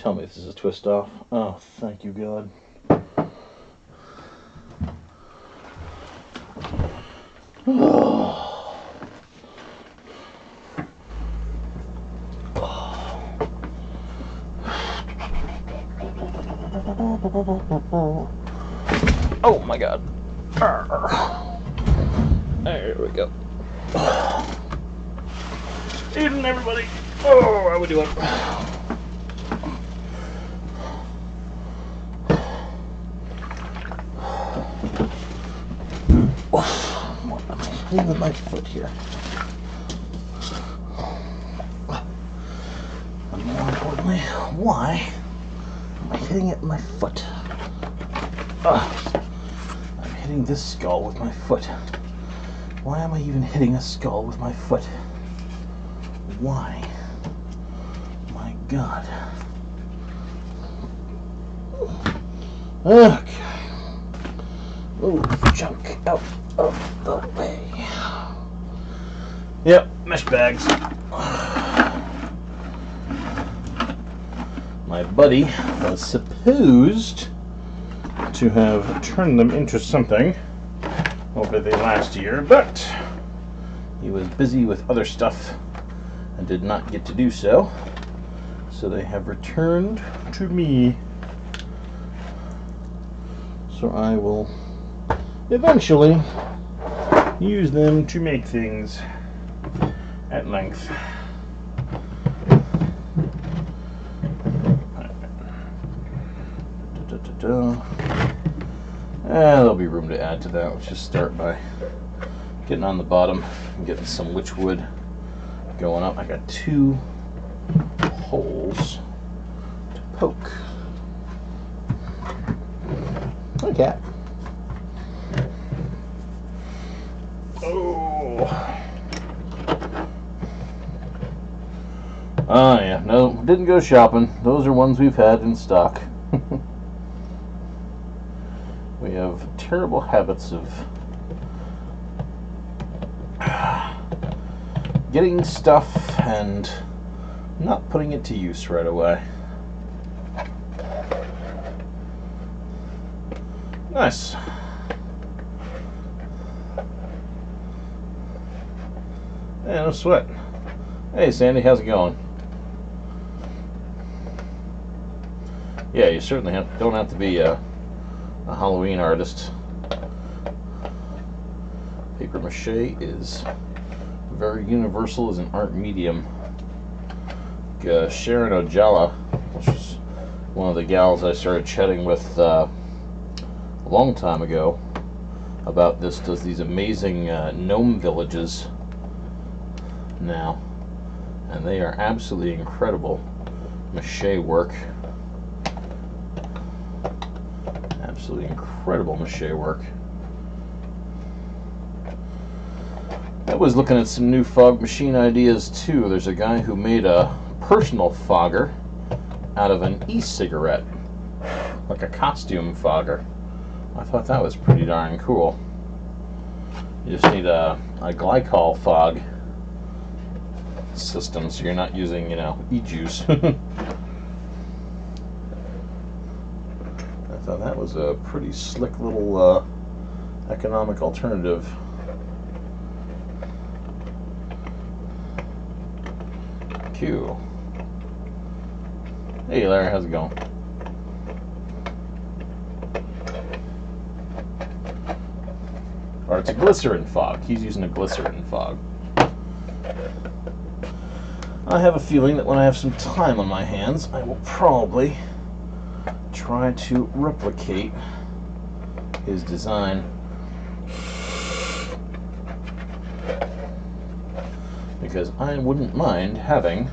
Tell me this is a twist off. Oh, thank you, God. Oh my God. There we go. Evening, everybody. Oh, how we doing? What am I hitting with my foot here? And more importantly, why am I hitting it with my foot? I'm hitting this skull with my foot. Why am I even hitting a skull with my foot? Why? My God. Okay. Move junk out of the way. Yep, mesh bags. My buddy was supposed to have turned them into something over the last year, but he was busy with other stuff and did not get to do so. So they have returned to me. So I will eventually use them to make things at length. There'll be room to add to that. Let's just start by getting on the bottom and getting some witch wood going up. I got 2 holes to poke. Hi, cat. Oh. Oh yeah, no, didn't go shopping. Those are ones we've had in stock. We have terrible habits of getting stuff and not putting it to use right away. Nice. Yeah, no sweat. Hey Sandy, how's it going? Yeah, you certainly don't have to be a Halloween artist. Paper mache is very universal as an art medium. Sharon Ojala, which is one of the gals I started chatting with a long time ago about this, does these amazing gnome villages now, and they are absolutely incredible mache work. Absolutely incredible mache work. I was looking at some new fog machine ideas too. There's a guy who made a personal fogger out of an e-cigarette, like a costume fogger. I thought that was pretty darn cool. You just need a glycol fog system, so you're not using, you know, e-juice. I thought that was a pretty slick little economic alternative. Q. Hey Larry, how's it going? Or it's a glycerin fog. He's using a glycerin fog. I have a feeling that when I have some time on my hands, I will probably try to replicate his design. Because I wouldn't mind having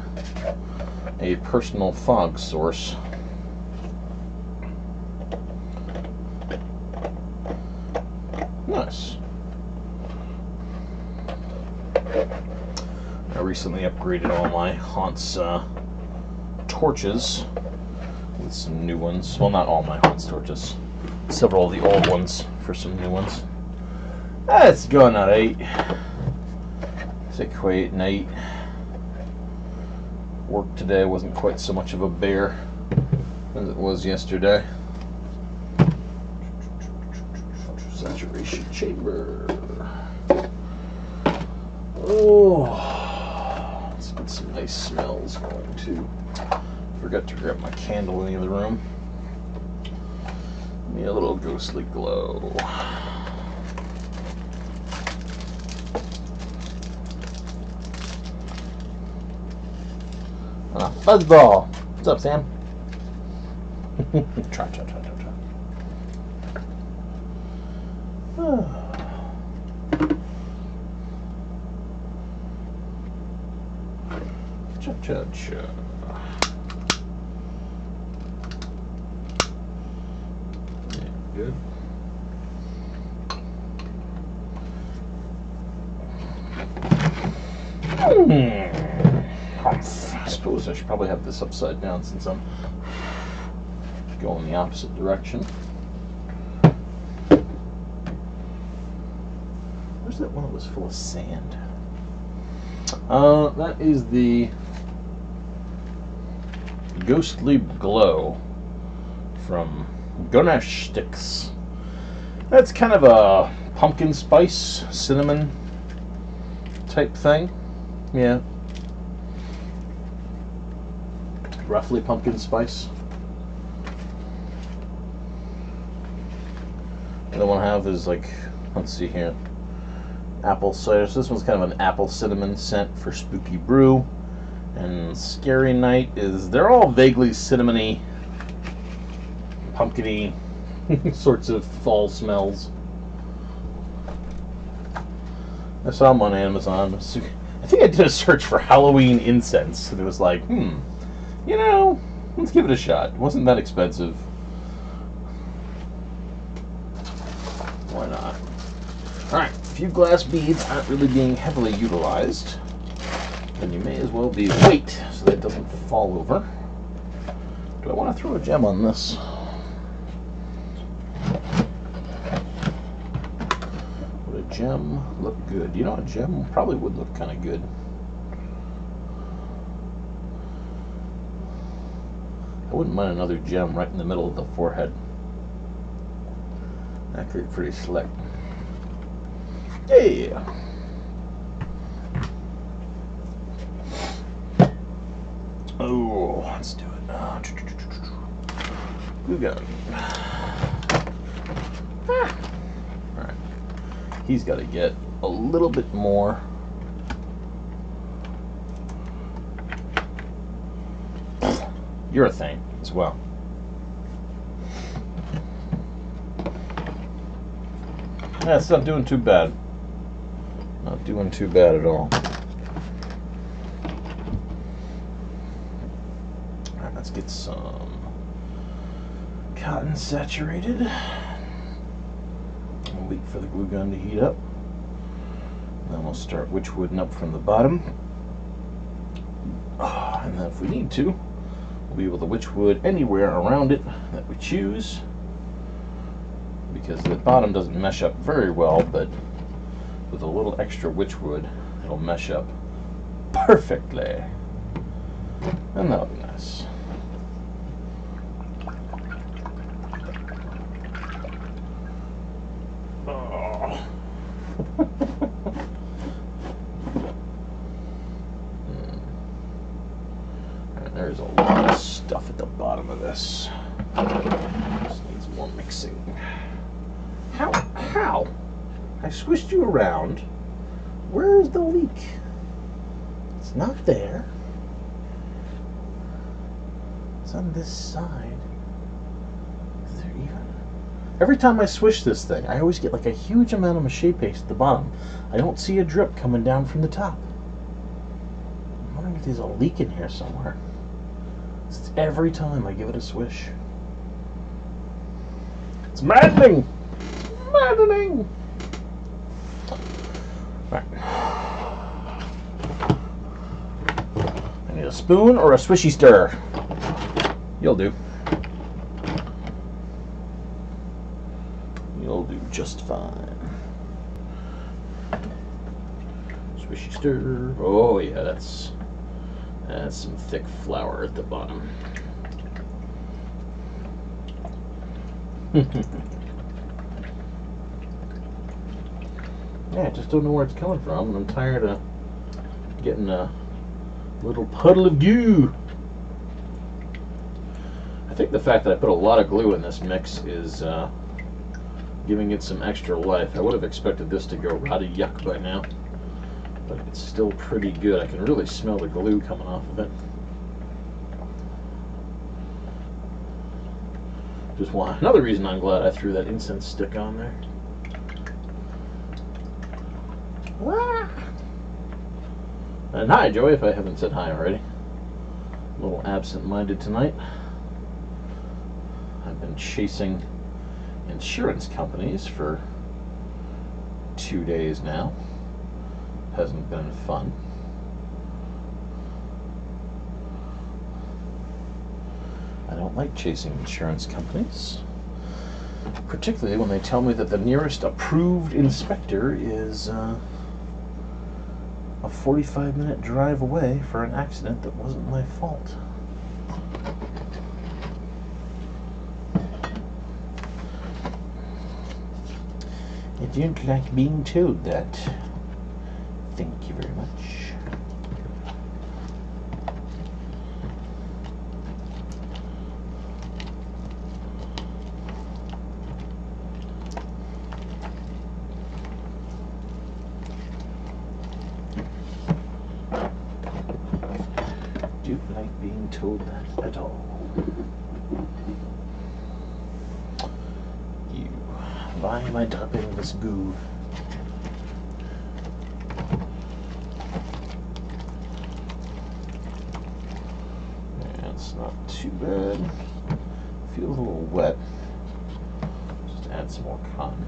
a personal fog source. Nice. I recently upgraded all my Haunts torches with some new ones. Well, not all my Haunts torches. Several of the old ones for some new ones. It's going at 8. It's a quiet night. Work today wasn't quite so much of a bear. as it was yesterday. Saturation chamber. Oh, let's get some nice smells going too. Forgot to grab my candle in the other room. Give me a little ghostly glow. Fuzzball. What's up, Sam? Try. Cha. Yeah, good. I suppose I should probably have this upside down since I'm going the opposite direction. Where's that one that was full of sand? That is the Ghostly Glow from Ganesh Sticks. That's kind of a pumpkin spice, cinnamon type thing. Yeah. Roughly pumpkin spice. The other one I have is like, let's see here, apple cider. So this one's kind of an apple cinnamon scent for Spooky Brew. And Scary Night is, they're all vaguely cinnamony, pumpkiny sorts of fall smells. I saw them on Amazon. I think I did a search for Halloween incense, and it was like, you know, let's give it a shot. It wasn't that expensive. Why not? Alright, a few glass beads aren't really being heavily utilized. Then you may as well be weight so that it doesn't fall over. Do I want to throw a gem on this? Would a gem look good? You know, a gem probably would look kind of good. I wouldn't mind another gem right in the middle of the forehead. That could be pretty slick. Yeah. Oh, let's do it. Glue gun. Alright. He's got to get a little bit more. Urethane as well. That's not doing too bad. Not doing too bad at all. Alright, let's get some cotton saturated. We'll wait for the glue gun to heat up. Then we'll start witchwooding up from the bottom. And then if we need to, we'll be able to witchwood anywhere around it that we choose. Because the bottom doesn't mesh up very well, but with a little extra witchwood, it'll mesh up perfectly. And that'll be nice. Oh. And there's a lot of stuff at the bottom of this. Just needs more mixing. How? I squished you around. Where is the leak? It's not there. It's on this side. Is there even? Every time I swish this thing, I always get like a huge amount of mache paste at the bottom. I don't see a drip coming down from the top. I'm wondering if there's a leak in here somewhere. It's every time I give it a swish. It's maddening! Maddening! Right. I need a spoon or a swishy stir. You'll do. You'll do just fine. Swishy stir. Oh yeah, that's some thick flour at the bottom. Yeah, I just don't know where it's coming from, and I'm tired of getting a little puddle of goo. I think the fact that I put a lot of glue in this mix is giving it some extra life. I would have expected this to go rotty yuck by now, but it's still pretty good. I can really smell the glue coming off of it. Just another reason I'm glad I threw that incense stick on there. And hi, Joey, if I haven't said hi already. A little absent-minded tonight. I've been chasing insurance companies for 2 days now. Hasn't been fun. I don't like chasing insurance companies, particularly when they tell me that the nearest approved inspector is a 45-minute drive away for an accident that wasn't my fault. I don't like being told that. Thank you very much. Don't like being told that at all. You, why am I dumping this goo? That's not too bad. Feels a little wet. Just add some more cotton.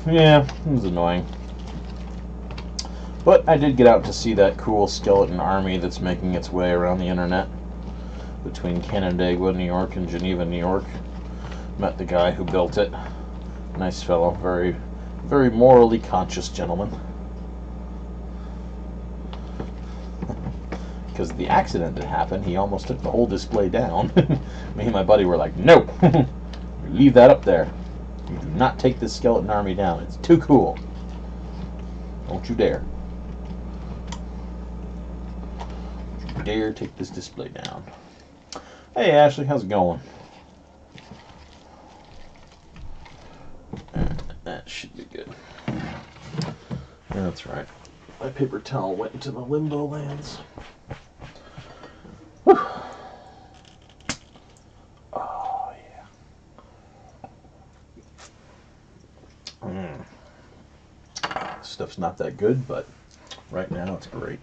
Yeah, it was annoying. But I did get out to see that cool skeleton army that's making its way around the internet between Canandaigua, New York and Geneva, New York. Met the guy who built it. Nice fellow, very, very morally conscious gentleman. Because the accident that happened, he almost took the whole display down. Me and my buddy were like, no, leave that up there. You do not take this skeleton army down. It's too cool. Don't you dare. Don't you dare take this display down. Hey, Ashley, how's it going? That should be good. That's right. My paper towel went into the limbo lands. Whew. Oh, yeah. Stuff's not that good, but right now it's great.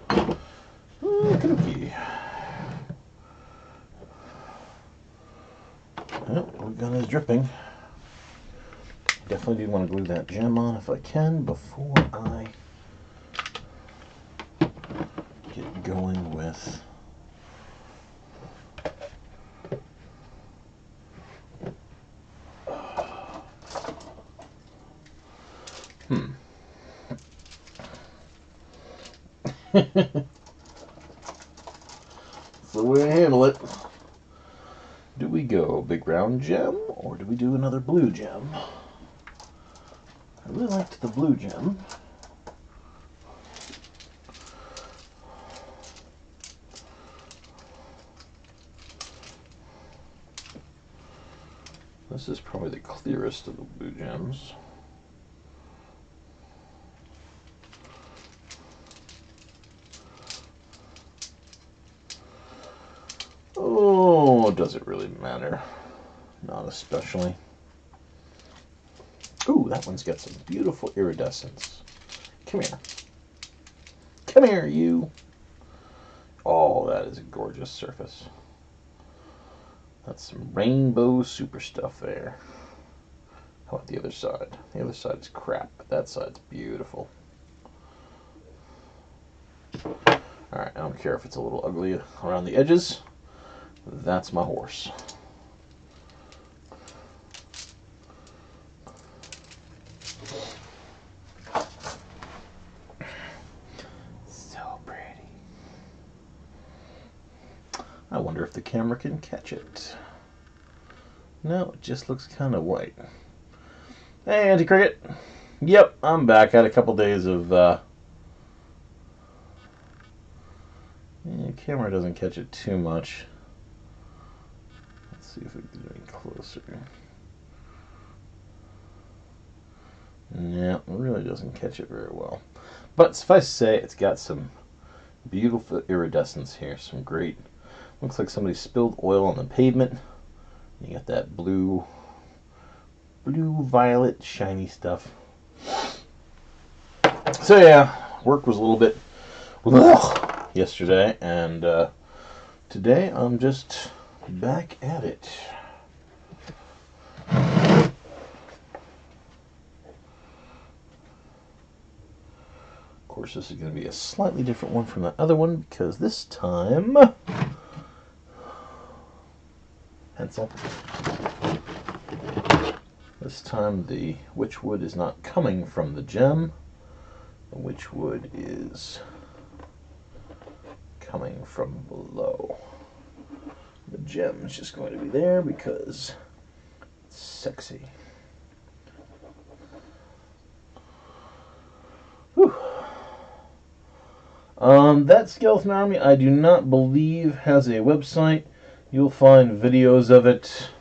Cookie. Well, our gun is dripping. Definitely do want to glue that gem on if I can before I get going with That's the way I handle it. Do we go big round gem or do we do another blue gem? I really liked the blue gem. This is probably the clearest of the blue gems. Oh, does it really matter? Not especially. Ooh, that one's got some beautiful iridescence. Come here. Come here, you. Oh, that is a gorgeous surface. That's some rainbow super stuff there. How about the other side? The other side's crap, but that side's beautiful. Alright, I don't care if it's a little ugly around the edges. That's my horse. camera can catch it. No, it just looks kind of white. Hey, Anti-Cricket. Yep, I'm back. I had a couple days of... camera doesn't catch it too much. Let's see if we can get any closer. Yeah, it really doesn't catch it very well. But suffice to say, it's got some beautiful iridescence here. Some great... Looks like somebody spilled oil on the pavement. You got that blue, violet, shiny stuff. So yeah, work was a little bit yesterday, and today I'm just back at it. Of course, this is going to be a slightly different one from the other one, because this time... Pencil. This time the witchwood is not coming from the gem. The witchwood is coming from below. The gem is just going to be there because it's sexy. Whew. That skeleton army, I do not believe has a website. You'll find videos of it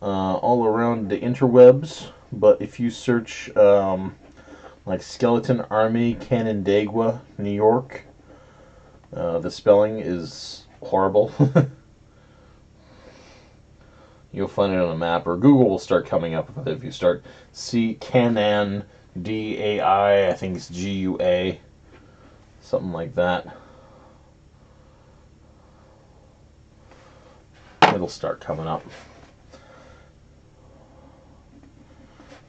all around the interwebs, but if you search like Skeleton Army Canandaigua, New York, the spelling is horrible. You'll find it on a map, or Google will start coming up with it if you start Canan, D-A-I, I think it's G-U-A, something like that. It'll start coming up.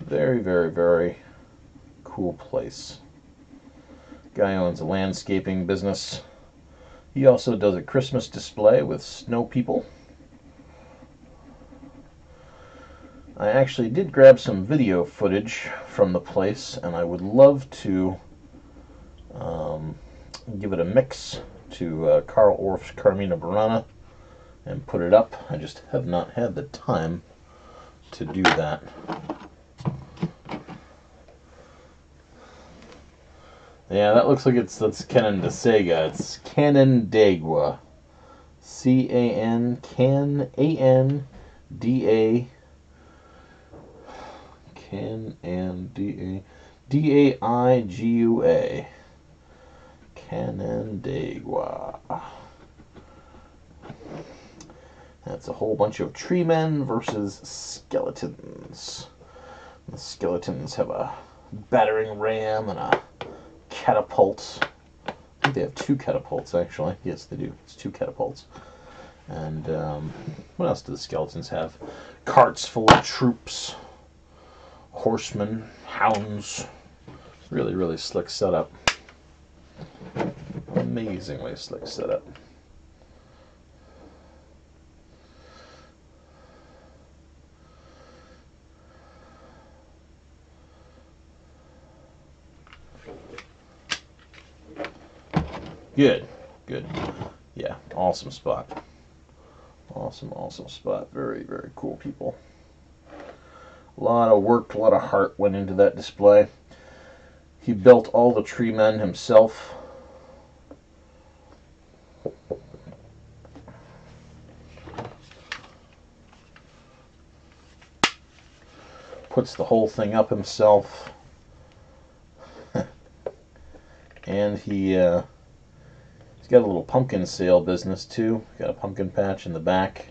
Very, very, very cool place. Guy owns a landscaping business. He also does a Christmas display with snow people. I actually did grab some video footage from the place, and I would love to give it a mix to Carl Orff's Carmina Burana and put it up. I just have not had the time to do that. Yeah, that looks like that's Canandaigua. It's Canandaigua. C-A-N, A-N-D-A, Canandaigua, D-A-I-G-U-A. Canandaigua. That's a whole bunch of tree men versus skeletons. The skeletons have a battering ram and a catapult. I think they have 2 catapults, actually. Yes, they do. It's 2 catapults. And what else do the skeletons have? Carts full of troops, horsemen, hounds. Really, really slick setup. Amazingly slick setup. Good, good. Yeah, awesome spot. Awesome, awesome spot. Very, very cool people. A lot of work, a lot of heart went into that display. He built all the tree men himself. Puts the whole thing up himself. And he's got a little pumpkin sale business too. Got a pumpkin patch in the back.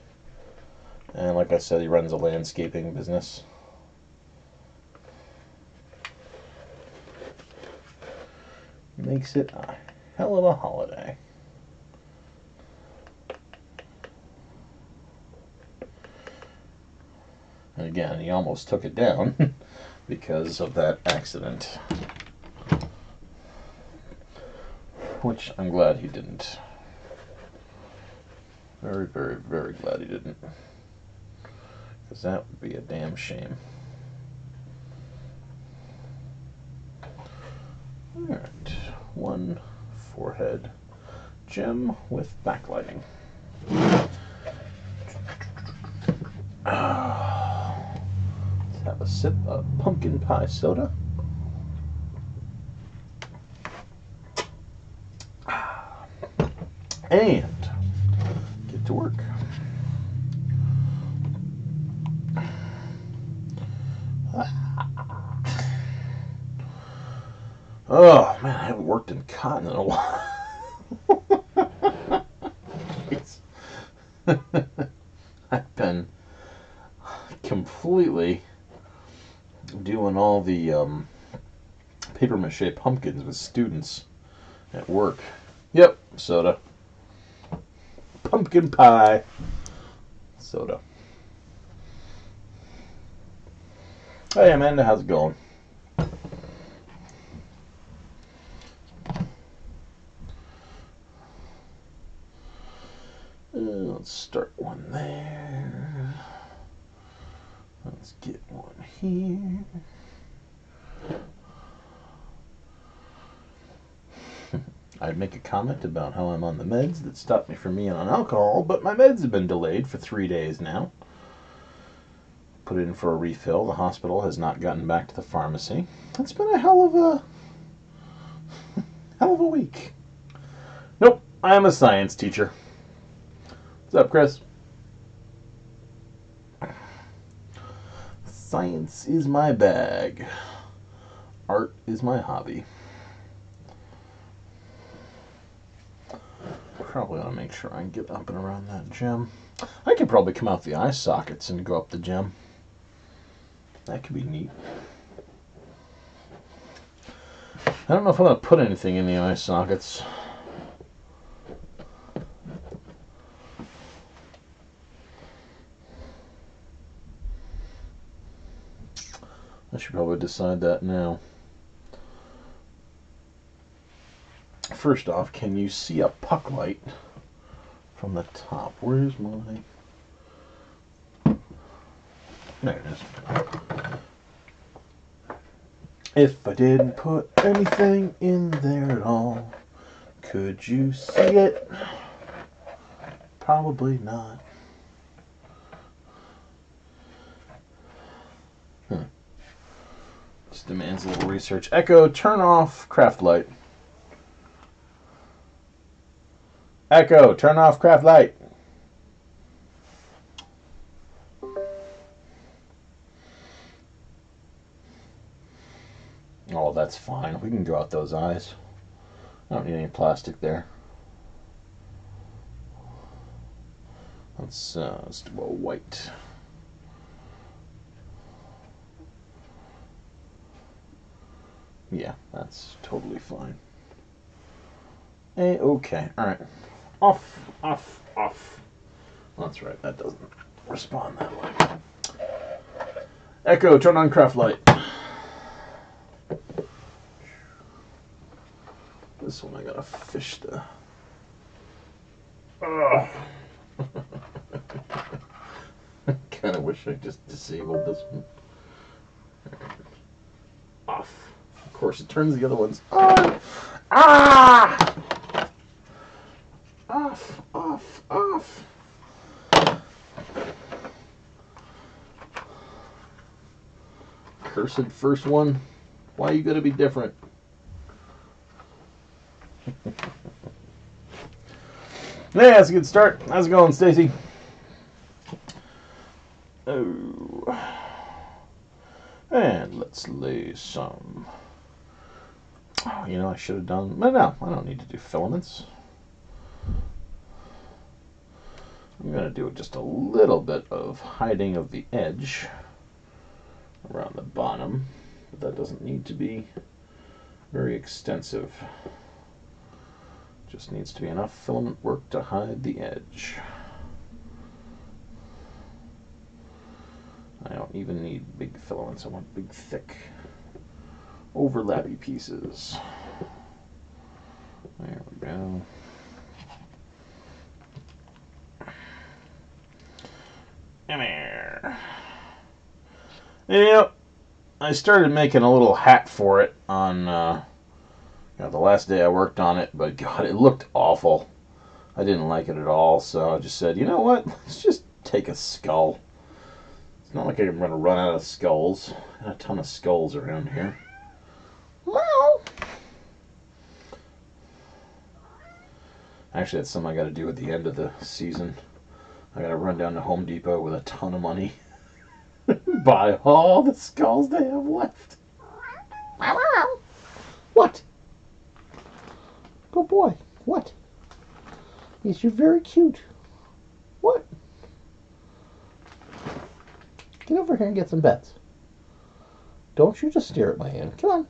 And like I said, he runs a landscaping business. Makes it a hell of a holiday. And again, he almost took it down because of that accident. Which I'm glad he didn't. Very, very, very glad he didn't. Because that would be a damn shame. Alright, 1 forehead gem with backlighting. Let's have a sip of pumpkin pie soda. And get to work. Oh man, I haven't worked in cotton in a while. I've been completely doing all the paper mache pumpkins with students at work. Yep, soda. Pumpkin pie soda. Hey Amanda, how's it going? Let's start one there. Let's get one here. I'd make a comment about how I'm on the meds that stopped me from being on alcohol, but my meds have been delayed for 3 days now. Put in for a refill. The hospital has not gotten back to the pharmacy. It's been a hell of a week. Nope, I'm a science teacher. What's up, Chris? Science is my bag. Art is my hobby. Probably ought to make sure I can get up and around that gem. I could probably come out the eye sockets and go up the gem. That could be neat. I don't know if I'm going to put anything in the eye sockets. I should probably decide that now. First off, can you see a puck light from the top? Where's my... There it is. If I didn't put anything in there at all, could you see it? Probably not. This demands a little research. Echo, turn off craft light. Echo, turn off craft light. Oh, that's fine. We can go out those eyes. I don't need any plastic there. Let's do a white. Yeah, that's totally fine. Okay, alright. Off, off, off. That's right, that doesn't respond that way. Echo, turn on craft light. This one I gotta fish the... I kinda wish I just disabled this one. Off. Of course, it turns the other ones on. Ah! Off, off, off. Cursed first one. Why you gotta be different? Yeah, that's a good start. How's it going, Stacy? Oh. And let's lay some... Oh, you know, I should have done... No, I don't need to do filaments. I'm going to do just a little bit of hiding of the edge around the bottom. But that doesn't need to be very extensive. Just needs to be enough filament work to hide the edge. I don't even need big filaments. I want big, thick, overlappy pieces. There we go. Come here. Yep. I started making a little hat for it on the last day I worked on it, but God, it looked awful. I didn't like it at all, so I just said, you know what? Let's just take a skull. not like I'm going to run out of skulls. Got a ton of skulls around here. Meow. Actually, that's something I got to do at the end of the season. I got to run down to Home Depot with a ton of money. Buy all the skulls they have left. What? Good boy. What? Yes, you're very cute. What? Get over here and get some bets. Don't you just stare at my hand. Come on.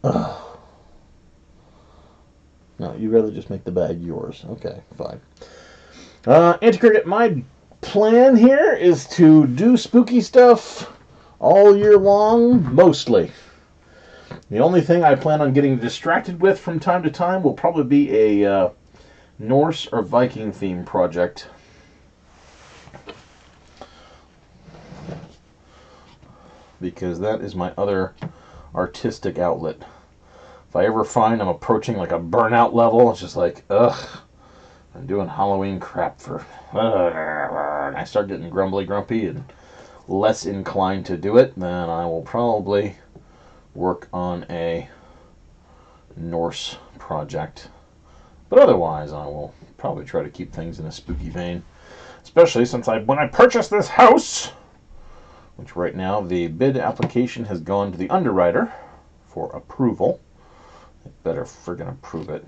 Ugh. No, you'd rather just make the bag yours. Okay, fine. Anti-Cricket, my plan here is to do spooky stuff all year long, mostly. The only thing I plan on getting distracted with from time to time will probably be a Norse or Viking theme project. Because that is my other artistic outlet. If I ever find I'm approaching like a burnout level, it's just like, ugh, I'm doing Halloween crap for... and I start getting grumpy and less inclined to do it, then I will probably work on a Norse project. But otherwise, I will probably try to keep things in a spooky vein. Especially since when I purchased this house, which right now the bid application has gone to the underwriter for approval. They better friggin' approve it.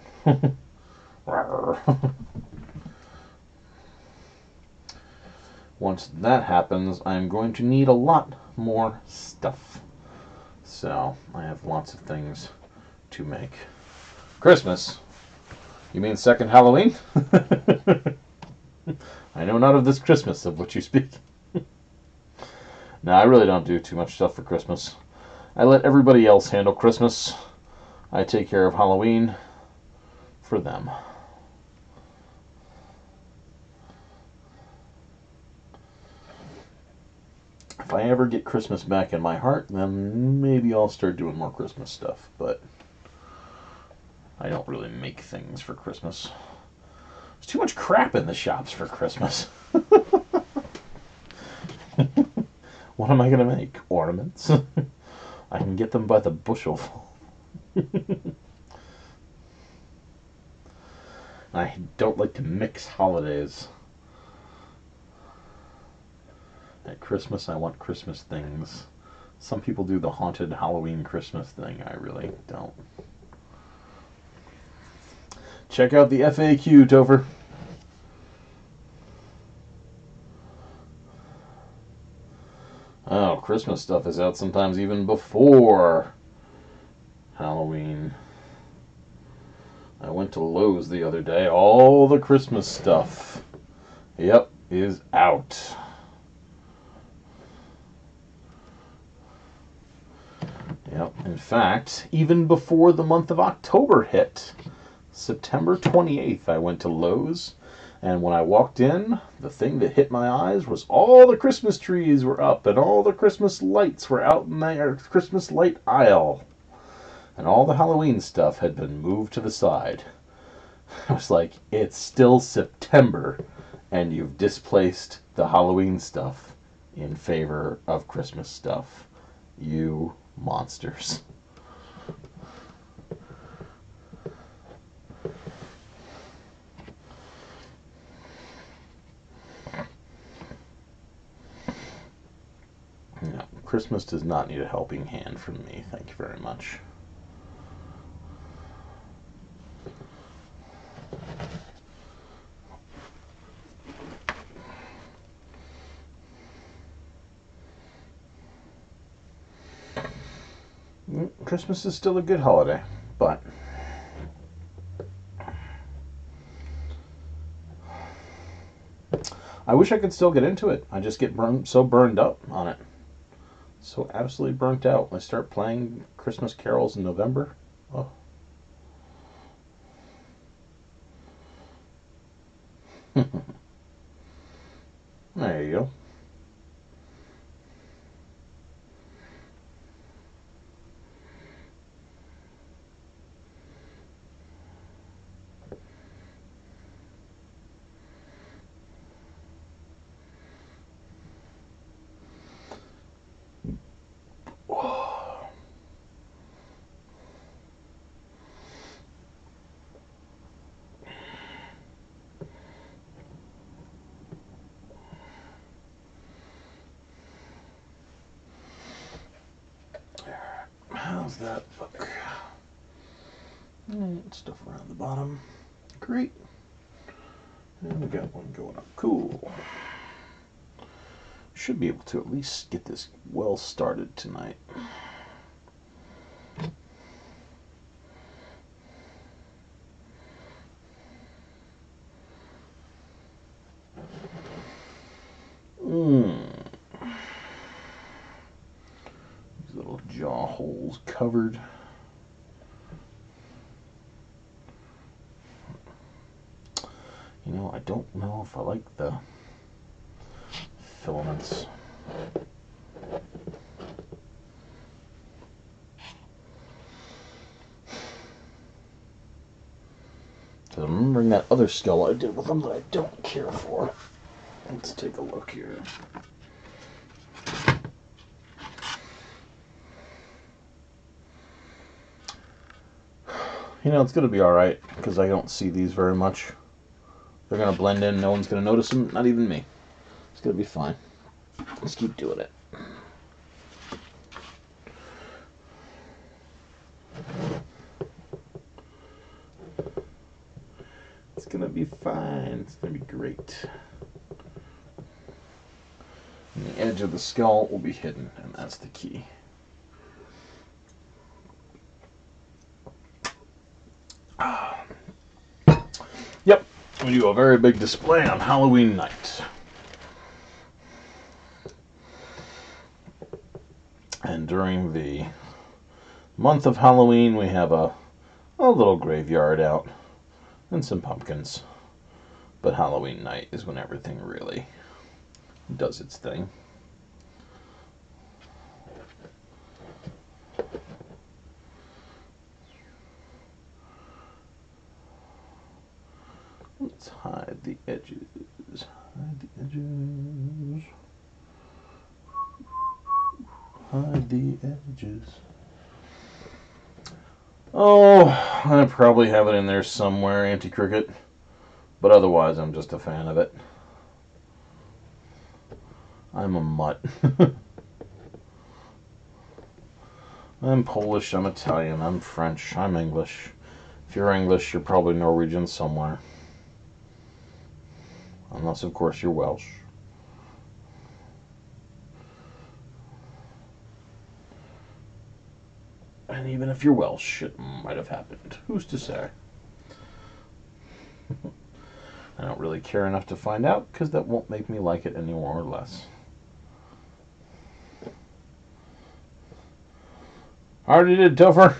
Once that happens, I'm going to need a lot more stuff. So, I have lots of things to make. Christmas? You mean second Halloween? I know not of this Christmas of which you speak. No, I really don't do too much stuff for Christmas. I let everybody else handle Christmas. I take care of Halloween for them. If I ever get Christmas back in my heart, then maybe I'll start doing more Christmas stuff. But I don't really make things for Christmas. There's too much crap in the shops for Christmas. What am I going to make? Ornaments? I can get them by the bushel. I don't like to mix holidays. At Christmas, I want Christmas things. Some people do the haunted Halloween Christmas thing. I really don't. Check out the FAQ, Topher. Oh, Christmas stuff is out sometimes even before Halloween. I went to Lowe's the other day. All the Christmas stuff, yep, is out. Yep, in fact, even before the month of October hit, September 28th, I went to Lowe's, and when I walked in, the thing that hit my eyes was all the Christmas trees were up, and all the Christmas lights were out in the Christmas light aisle, and all the Halloween stuff had been moved to the side. I was like, it's still September, and you've displaced the Halloween stuff in favor of Christmas stuff. You monsters. No, Christmas does not need a helping hand from me. Thank you very much. Christmas is still a good holiday, but I wish I could still get into it. I just get so burned up on it. So absolutely burnt out. I start playing Christmas carols in November. Oh. There you go. that look? And stuff around the bottom. Great. And we got one going up. Cool. Should be able to at least get this well started tonight. These little jaw holes covered. You know, I don't know if I like the filaments. So I'm remembering that other skull I did with them that I don't care for. Let's take a look here. You know, it's going to be alright, because I don't see these very much. They're going to blend in, no one's going to notice them, not even me. It's going to be fine. Let's keep doing it. It's going to be fine. It's going to be great. And the edge of the skull will be hidden, and that's the key. Yep, we do a very big display on Halloween night. And during the month of Halloween, we have a little graveyard out and some pumpkins. But Halloween night is when everything really does its thing. Let's hide the edges. Hide the edges. Hide the edges. Oh, I probably have it in there somewhere, Anti-Cricket. But otherwise, I'm just a fan of it. I'm a mutt. I'm Polish, I'm Italian, I'm French, I'm English. If you're English, you're probably Norwegian somewhere. Unless, of course, you're Welsh. And even if you're Welsh, it might have happened. Who's to say? I don't really care enough to find out, because that won't make me like it any more or less. Already did, Topher.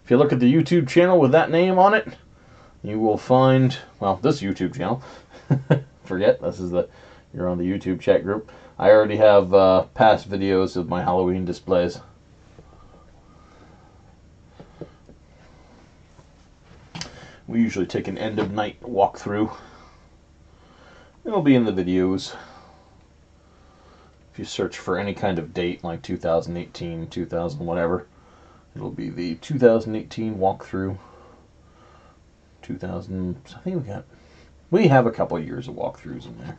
If you look at the YouTube channel with that name on it, you will find, well, this YouTube channel. Forget, you're on the YouTube chat group. I already have past videos of my Halloween displays. We usually take an end of night walkthrough. It'll be in the videos. If you search for any kind of date, like 2018, 2000, whatever, it'll be the 2018 walkthrough. 2000, I think we have a couple of years of walkthroughs in there,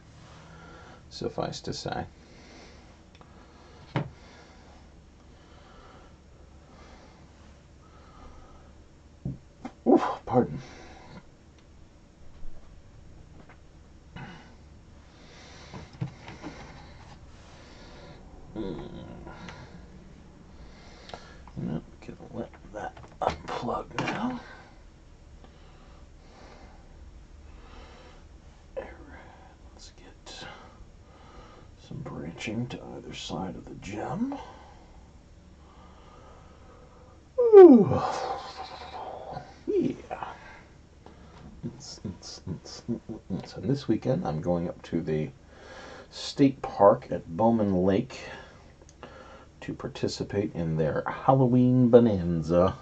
suffice to say. Ooh, pardon. I'm gonna let that unplug now. Let's get some branching to either side of the gem. Ooh. Yeah. So this weekend I'm going up to the state park at Bowman Lake to participate in their Halloween Bonanza,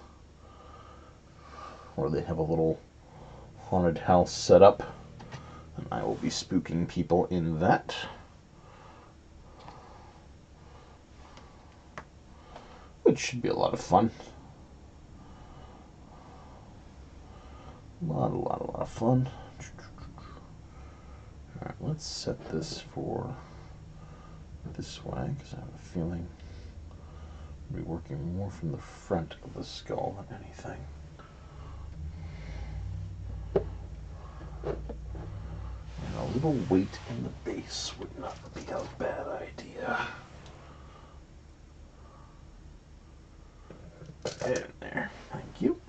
where they have a little haunted house set up, and I will be spooking people in that. Which should be a lot of fun. A lot of fun. Alright, let's set this for this way, because I have a feeling Be working more from the front of the skull than anything. And a little weight in the base would not be a bad idea. And there, thank you.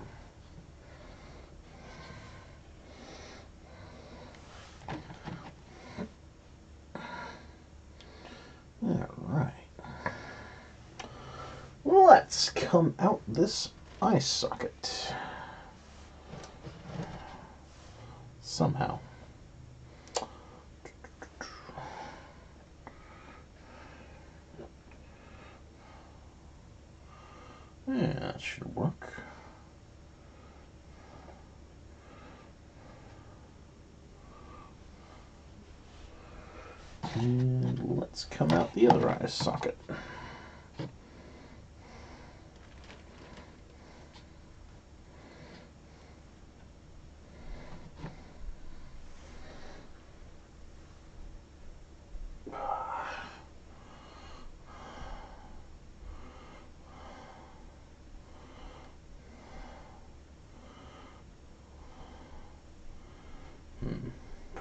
All right. Let's come out this eye socket. Somehow. Yeah, that should work. And let's come out the other eye socket.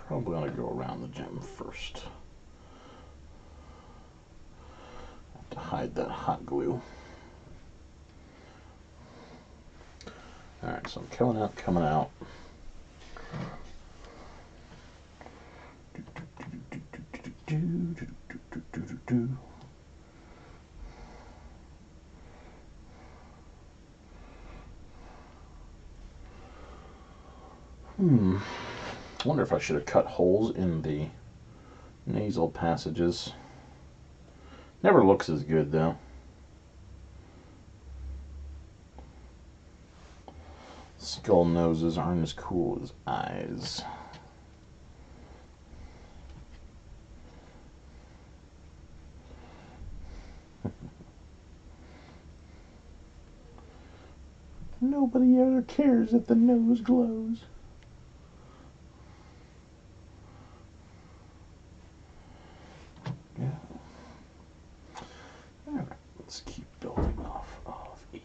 Probably want to go around the gem first. Have to hide that hot glue. Alright, so I'm coming out. I wonder if I should have cut holes in the nasal passages. Never looks as good though. Skull noses aren't as cool as eyes. Nobody ever cares if the nose glows. Yeah. Alright, let's keep building off of EU.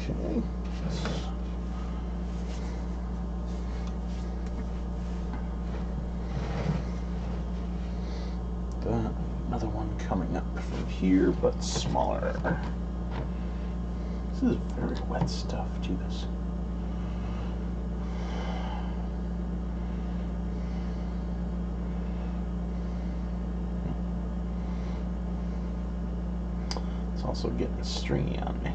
Okay. Another one coming up from here, but smaller. This is very wet stuff, Jesus. It's also getting stringy on me.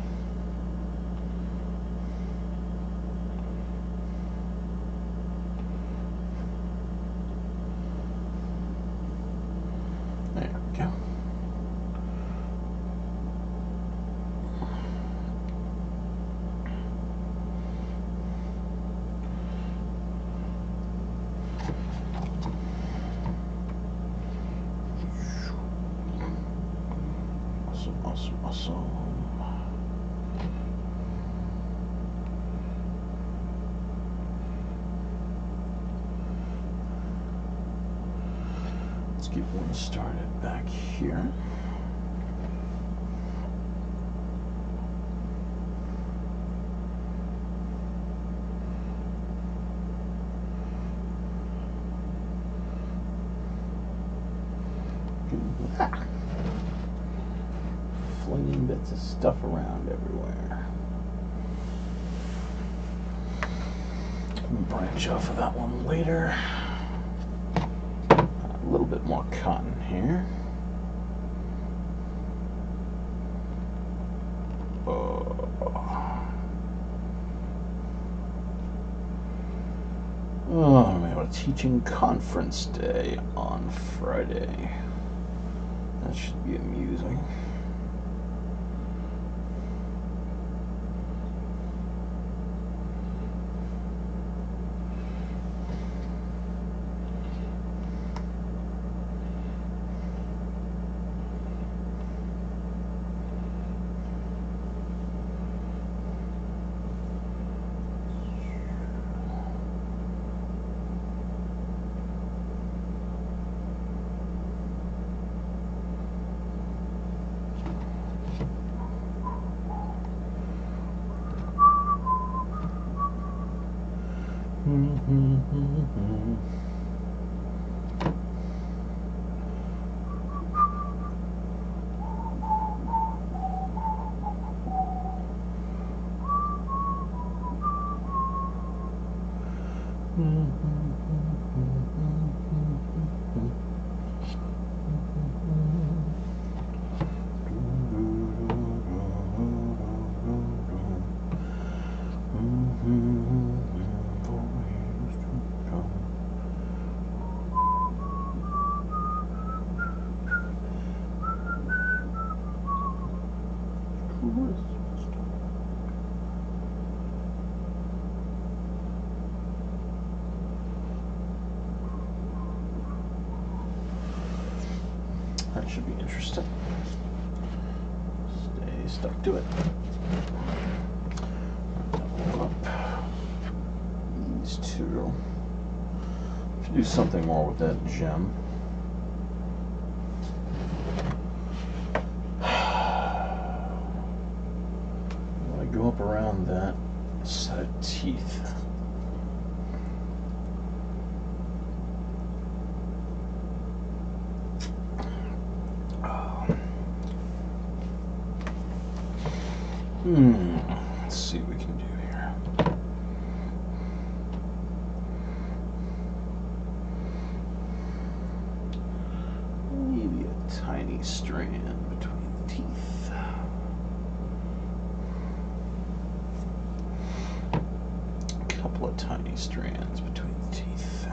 Awesome. Let's get one started back here. Flinging bits of stuff around everywhere. We'll branch off of that one later. A little bit more cotton here. Oh, we have a teaching conference day on Friday. That should be amusing. That should be interesting. Stay stuck to it. Double up these two. Should do something more with that gem. I go up around that set of teeth. Let's see what we can do here. Maybe a tiny strand between the teeth. A couple of tiny strands between the teeth.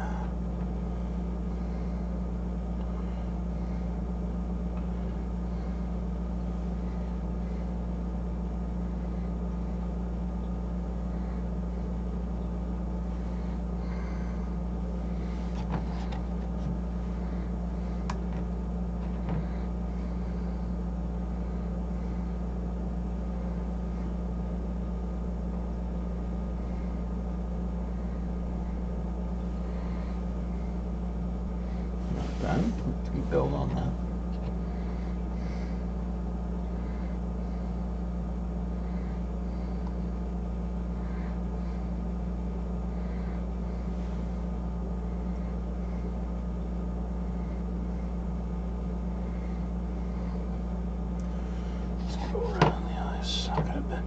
We can build on that. Let's go around the other socket a bit.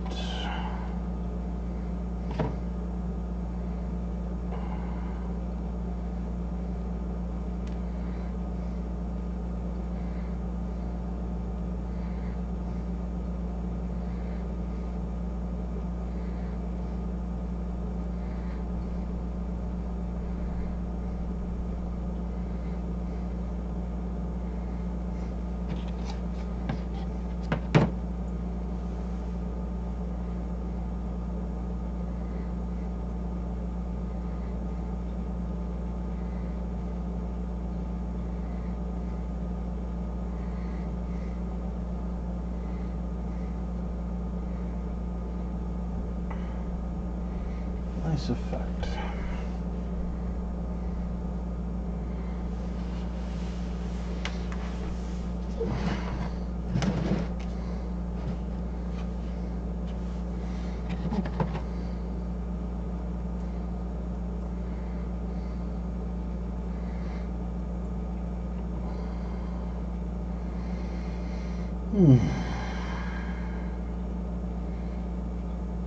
Nice effect.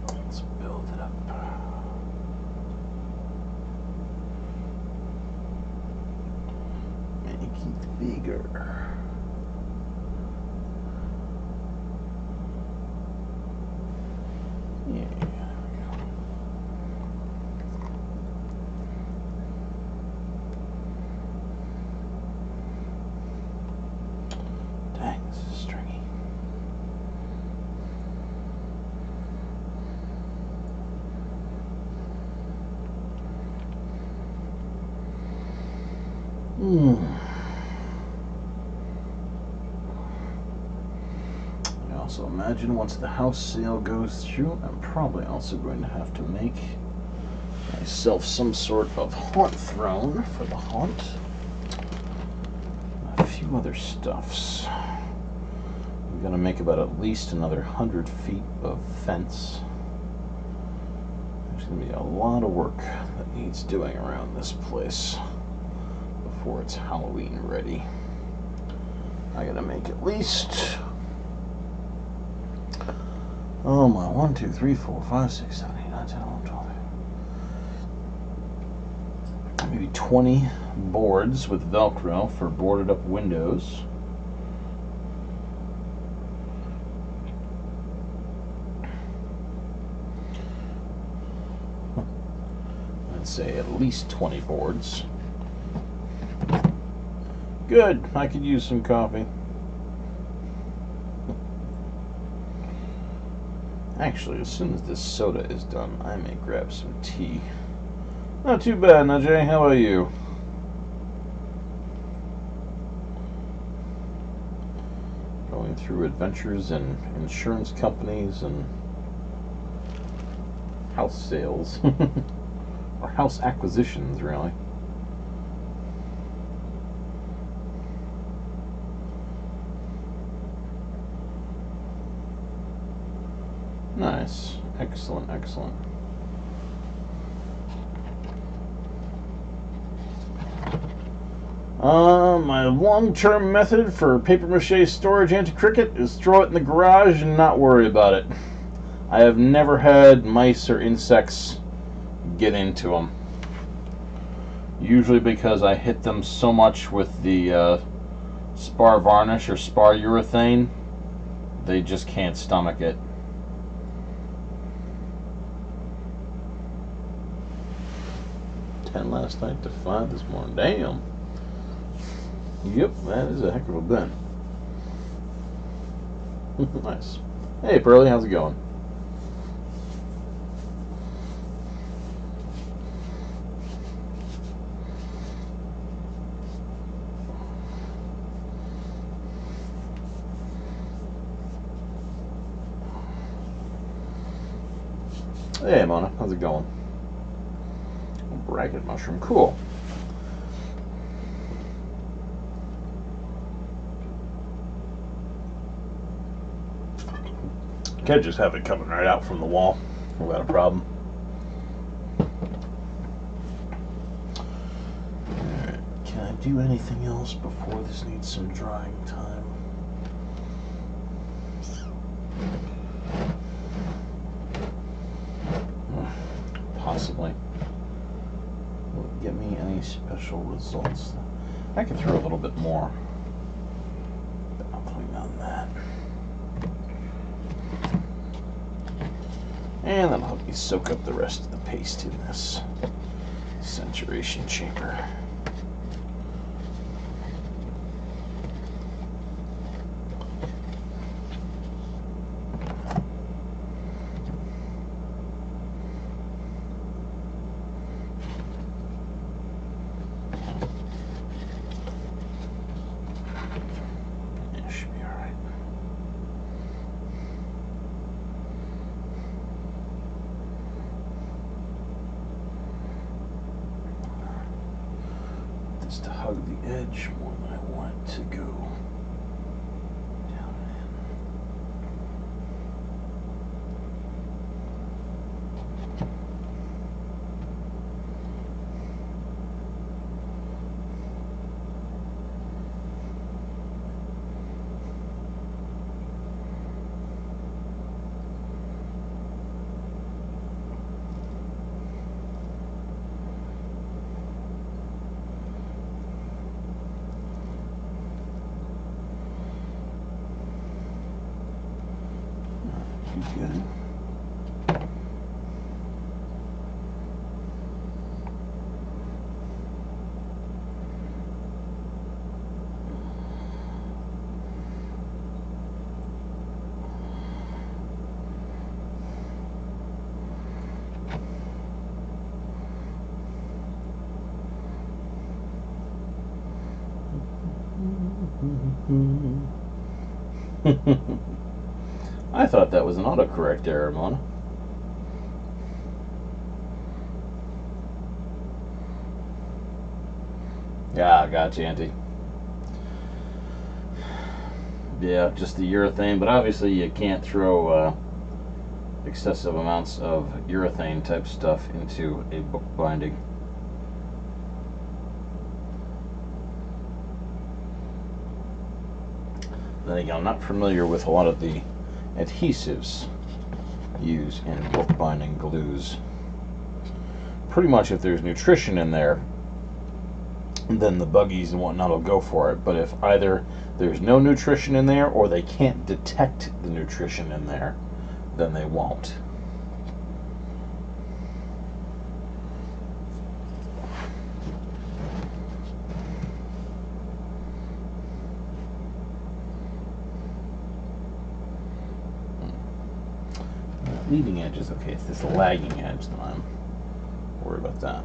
Let's build it up. Make it bigger. Yeah. Dang, this is stringy. I also imagine once the house sale goes through, I'm probably also going to have to make myself some sort of haunt throne for the haunt. A few other stuffs. I'm going to make about at least another 100 feet of fence. There's going to be a lot of work that needs doing around this place before it's Halloween ready. I got to make at least, oh my, 1, 2, 3, 4, 5, 6, 7, 8, 9, 10, 11, 12. Maybe 20 boards with Velcro for boarded up windows. I'd say at least 20 boards. Good, I could use some coffee. Actually, as soon as this soda is done, I may grab some tea. Not too bad, Najee. How about you? Going through adventures in insurance companies and house sales. Or house acquisitions, really. Nice. Excellent, excellent. My long-term method for papier-mâché storage anti-cricket is throw it in the garage and not worry about it. I have never had mice or insects get into them. Usually because I hit them so much with the spar varnish or spar urethane, they just can't stomach it. Last night to 5 this morning. Damn. Yep, that is a heck of a bin. Nice. Hey, Pearly, how's it going? Hey, Mona, how's it going? Ragged mushroom, cool. Could just have it coming right out from the wall without a problem. Alright, can I do anything else before this needs some drying time? Possibly. Will it give me any special results? I can throw a little bit more. But I'll clean on that. And that'll help me soak up the rest of the paste in this saturation chamber. To hug the edge more than I want it to go down Good. I thought that was an autocorrect error, Mona. Yeah, I got you, Auntie. Yeah, just the urethane, but obviously you can't throw excessive amounts of urethane type stuff into a book binding. Then again, I'm not familiar with a lot of the adhesives used in book binding glues. Pretty much if there's nutrition in there, then the buggies and whatnot will go for it. But if either there's no nutrition in there or they can't detect the nutrition in there, then they won't. Leading edge is okay. It's this lagging edge that I'm worried about that.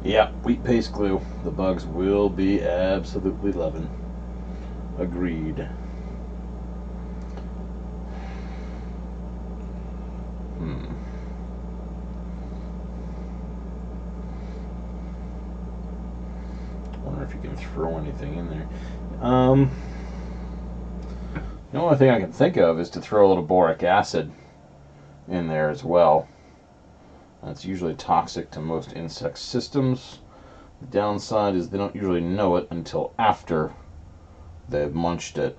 Yeah, wheat paste glue. The bugs will be absolutely loving. Agreed. Wonder if you can throw anything in there. The only thing I can think of is to throw a little boric acid in there as well. That's usually toxic to most insect systems. The downside is they don't usually know it until after they've munched it.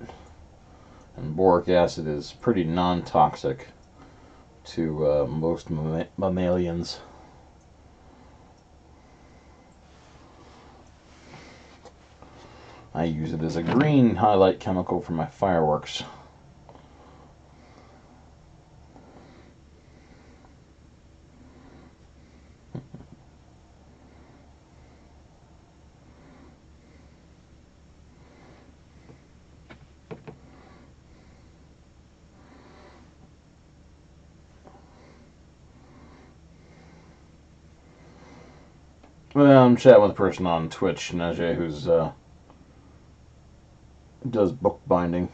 And boric acid is pretty non-toxic to most mammalians. I use it as a green highlight chemical for my fireworks. Well, I'm chatting with a person on Twitch, Najee, who's does book binding.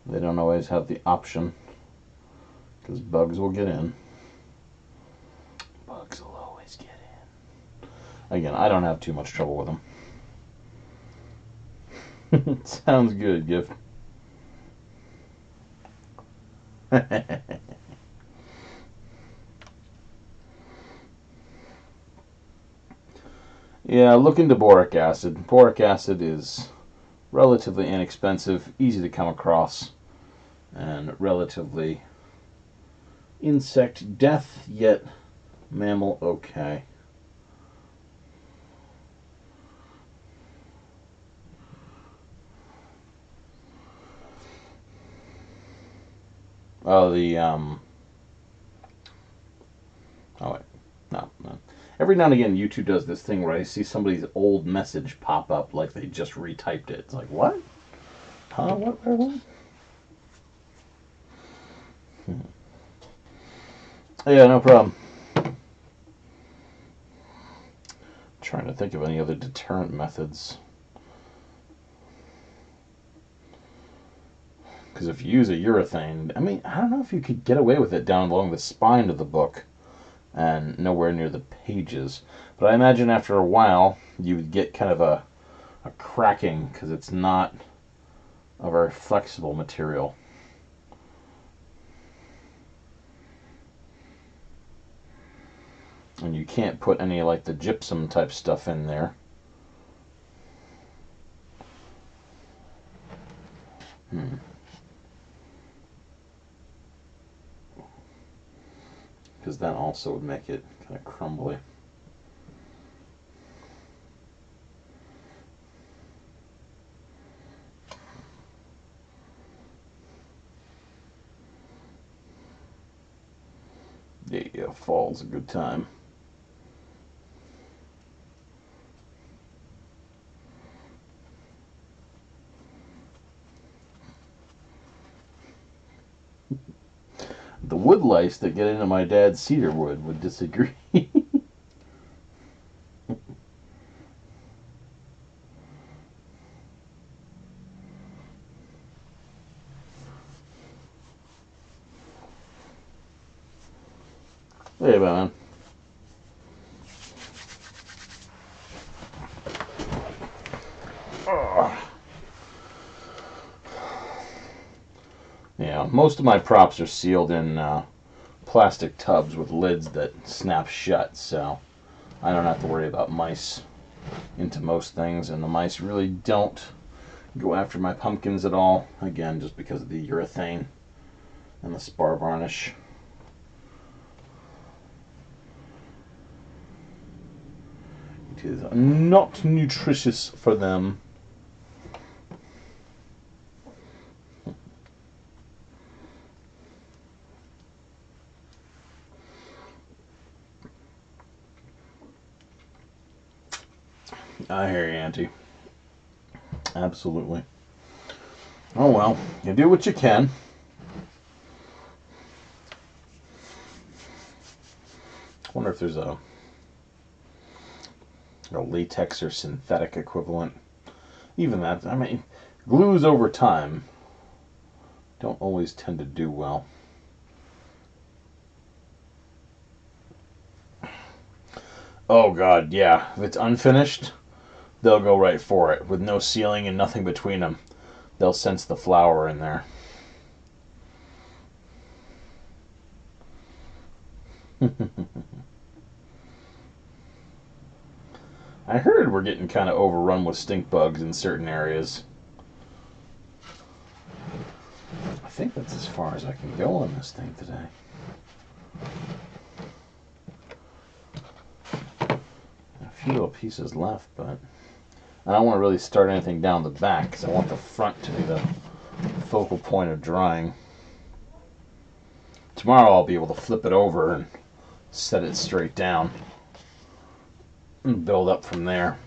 They don't always have the option because bugs will get in. Bugs will always get in. Again, I don't have too much trouble with them. Sounds good, Gift. Yeah, look into boric acid. Boric acid is relatively inexpensive, easy to come across, and relatively insect death, yet mammal okay. Oh, oh wait, no. Every now and again, YouTube does this thing where I see somebody's old message pop up like they just retyped it. It's like, what? Huh? What? Yeah, no problem. Trying to think of any other deterrent methods. Because if you use a urethane, I mean, I don't know if you could get away with it down along the spine of the book and nowhere near the pages. But I imagine after a while, you would get kind of a cracking because it's not a very flexible material. And you can't put any like the gypsum type stuff in there. Because that also would make it kind of crumbly. Yeah, fall's a good time. The wood lice that get into my dad's cedar wood would disagree. Hey, man. Yeah, most of my props are sealed in plastic tubs with lids that snap shut, so I don't have to worry about mice into most things, and the mice really don't go after my pumpkins at all, again, just because of the urethane and the spar varnish. It is not nutritious for them. I hear you, Auntie. Absolutely. Oh well, you do what you can. I wonder if there's a latex or synthetic equivalent. Even that, I mean, glues over time don't always tend to do well. Oh god, yeah. If it's unfinished, they'll go right for it with no sealing and nothing between them. They'll sense the flour in there. I heard we're getting kind of overrun with stink bugs in certain areas. I think that's as far as I can go on this thing today. A few little pieces left, but I don't want to really start anything down the back because I want the front to be the focal point of drying. Tomorrow I'll be able to flip it over and set it straight down and build up from there.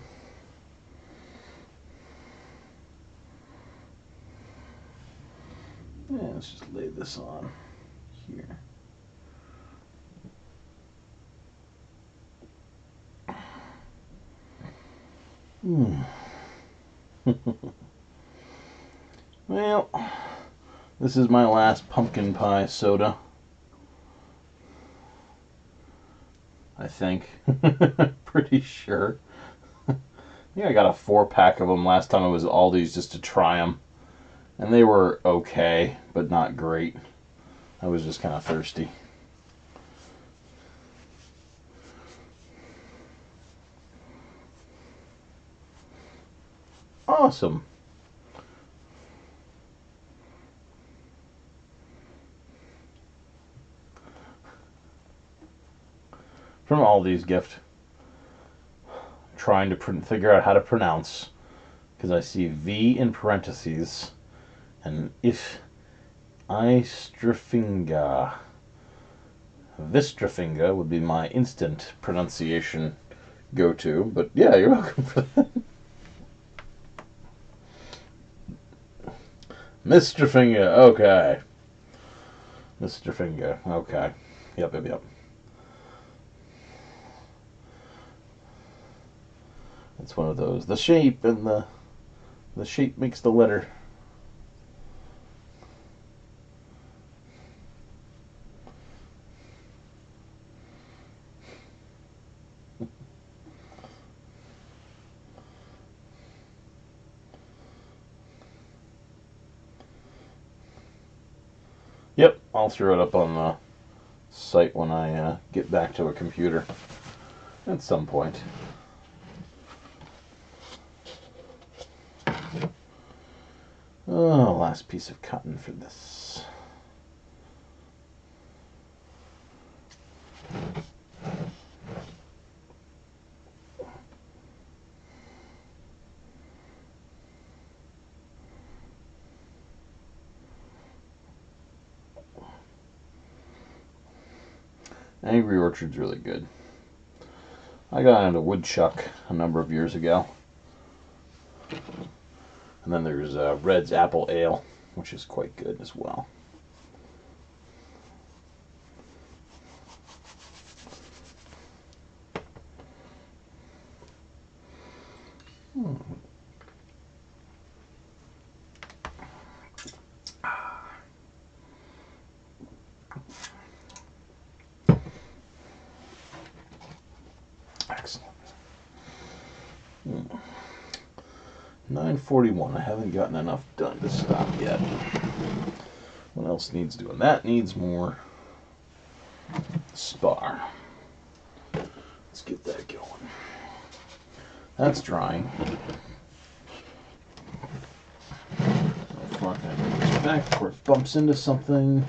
Yeah, let's just lay this on here. Well, this is my last pumpkin pie soda. I think. Pretty sure. I think I got a 4-pack of them last time I was at Aldi's just to try them. And they were okay, but not great. I was just kind of thirsty. Awesome. From Aldi's gift. Trying to figure out how to pronounce, because I see V in parentheses, and if Istrafinga. Vistrafinga would be my instant pronunciation go-to, but yeah, you're welcome for that. Mr. Finger, okay. Mr. Finger, okay. Yep. It's one of those. The shape and the shape makes the letter. Yep, I'll throw it up on the site when I get back to a computer at some point. Oh, last piece of cotton for this. Angry Orchard's really good. I got into woodchuck a number of years ago. And then there's Red's Apple Ale, which is quite good as well. 9:41. I haven't gotten enough done to stop yet. What else needs doing? That needs more spar. Let's get that going. That's drying. How far can I bring this back before it bumps into something?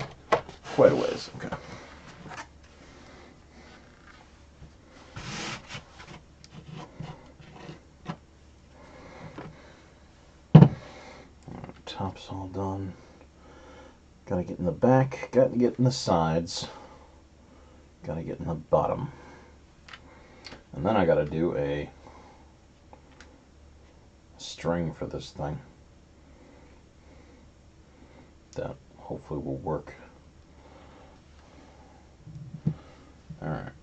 Quite a ways. Okay. Top's all done. Gotta get in the back, gotta get in the sides, gotta get in the bottom. And then I gotta do a string for this thing that hopefully will work. Alright.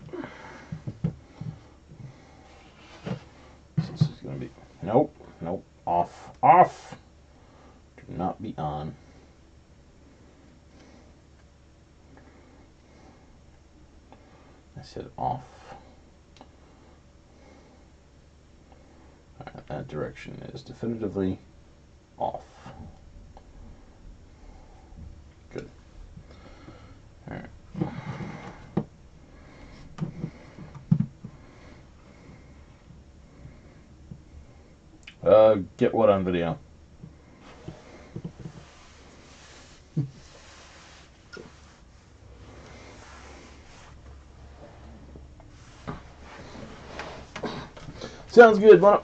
This is gonna be, nope, off. Do not be on. I said off. Alright, that direction is definitively off. Good. Alright. Get what on video? Sounds good. Wanna...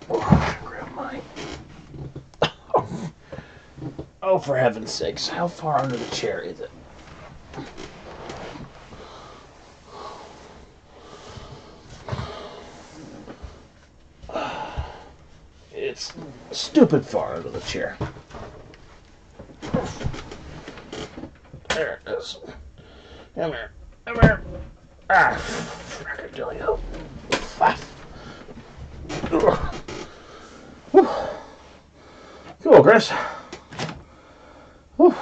Oh, grab mine. Oh, for heaven's sakes! How far under the chair is it? It's stupid far under the chair. There it is. Come here. Come here. Ah, fracadillo. Cool, Chris. Whew.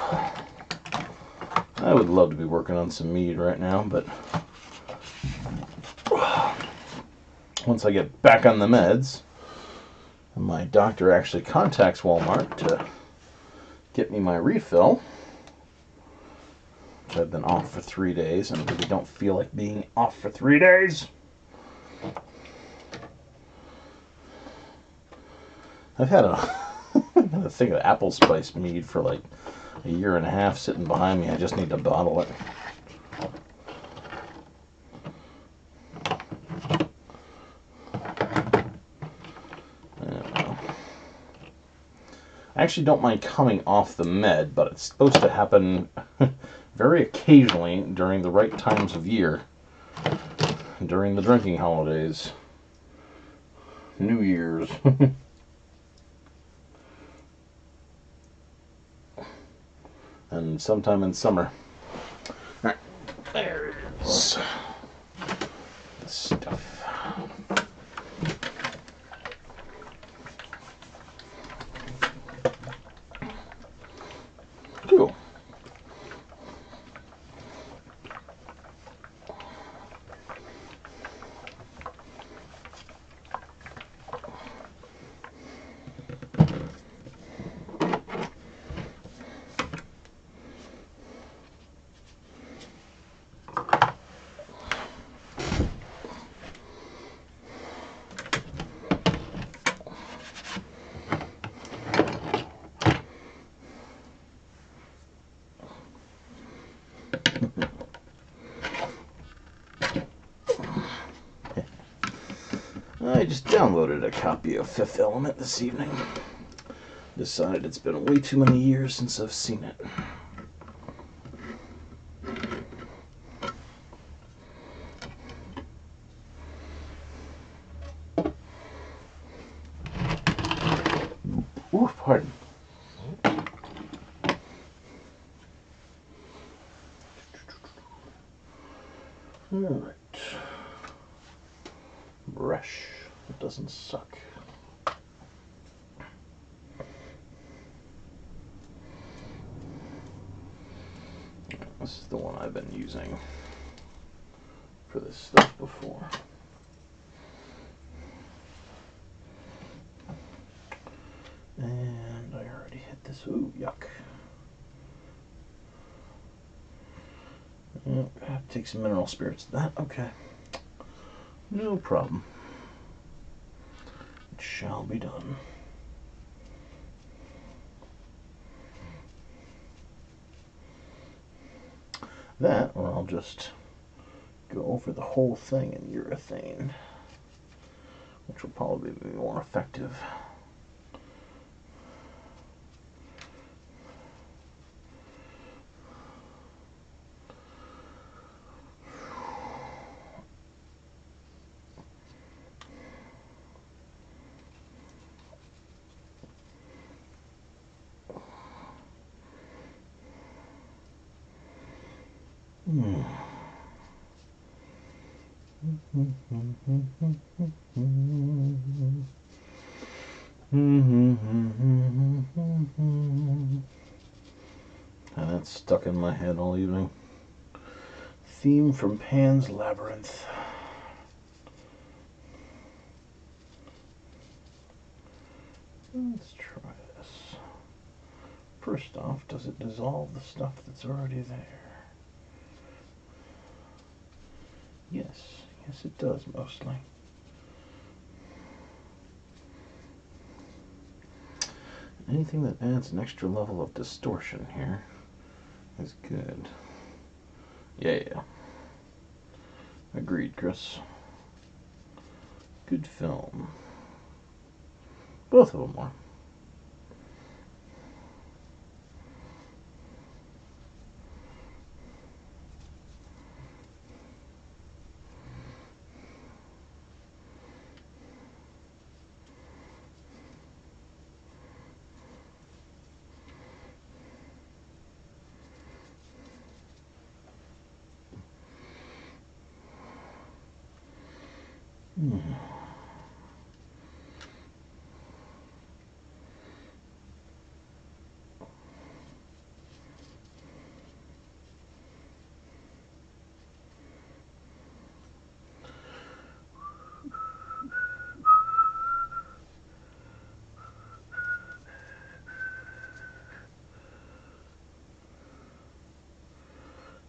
I would love to be working on some mead right now, but once I get back on the meds, and my doctor actually contacts Walmart to get me my refill, I've been off for 3 days and really don't feel like being off for 3 days. I've had a thing of apple spice mead for like a year and a half sitting behind me. I just need to bottle it. I actually don't mind coming off the med, but it's supposed to happen very occasionally during the right times of year, during the drinking holidays, New Year's. And sometime in summer. Alright, there it is. The stuff. Cool. I just downloaded a copy of Fifth Element this evening. Decided it's been way too many years since I've seen it. Ooh, pardon. Alright. Brush. It doesn't suck. This is the one I've been using for this stuff before. this. Ooh, yuck. Oh, I have to take some mineral spirits. That, okay. No problem. It shall be done. That, or I'll just go over the whole thing in urethane, which will probably be more effective. And that's stuck in my head all evening. Theme from Pan's Labyrinth. Let's try this. First off, does it dissolve the stuff that's already there? Yes, yes it does mostly. Anything that adds an extra level of distortion here is good. Yeah. Agreed, Chris. Good film. Both of them are.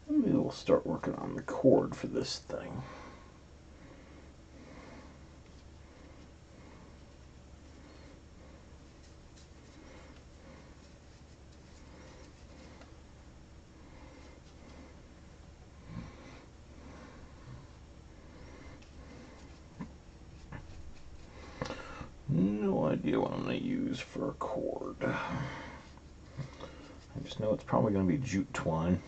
Maybe we'll start working on the cord for this thing. No idea what I'm going to use for a cord. I just know it's probably going to be jute twine.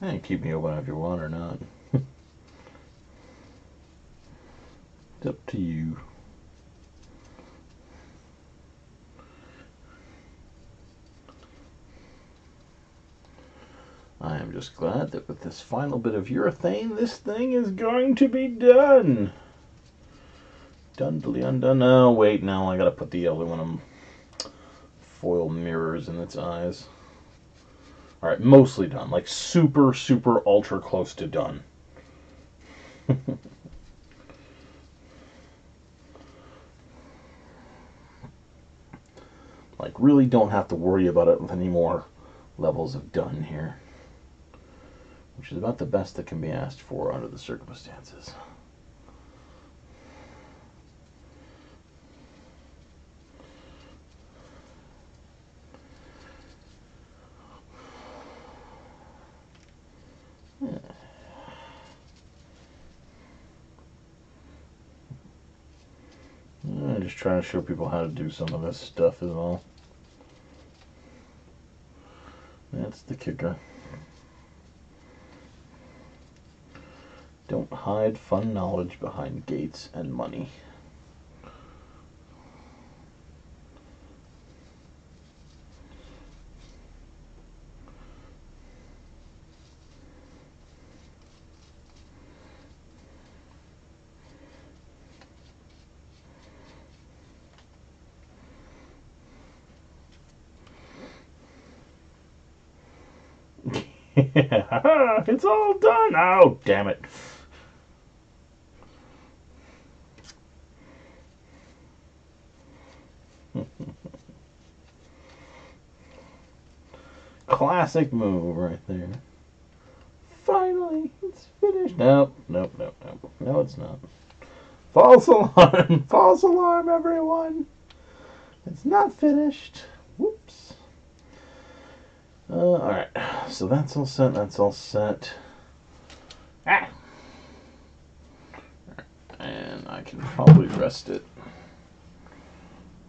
Hey, keep me open if you want or not. It's up to you. I am just glad that with this final bit of urethane, this thing is going to be done. Done, undone. Oh, wait, now I gotta put the aluminum foil mirrors in its eyes. Alright, mostly done. Like super, super ultra close to done. Like, really don't have to worry about it with any more levels of done here. Which is about the best that can be asked for under the circumstances. I'm just trying to show people how to do some of this stuff as well. That's the kicker. Don't hide fun knowledge behind gates and money. It's all done. Oh, damn it. Classic move right there. Finally, it's finished. Nope, nope, nope, nope. No, it's not. False alarm. False alarm, everyone. It's not finished. Whoops. Alright, so that's all set. That's all set. Ah! And I can probably rest it.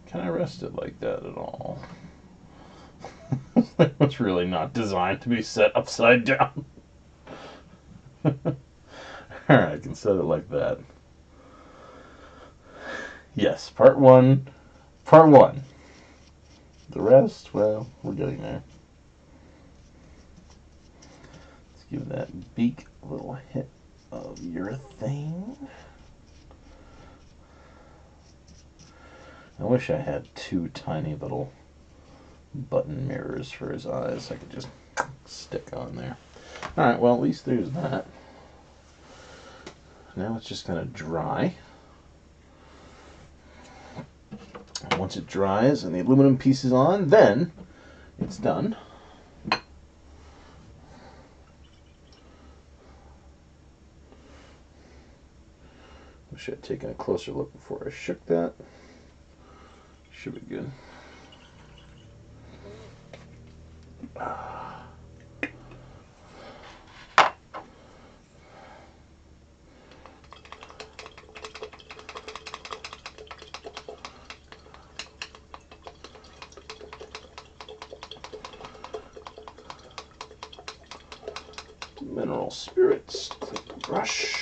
Can I rest it like that at all? It's really not designed to be set upside down. Alright, I can set it like that. Yes, part one. Part one. The rest, well, we're getting there. Let's give that beak a little hit of urethane. I wish I had two tiny little button mirrors for his eyes I could just stick on there. Alright, well, at least there's that. Now it's just going to dry. And once it dries and the aluminum piece is on, then it's done. Wish I'd taken a closer look before I shook that. Should be good. Mineral spirits, clean the brush.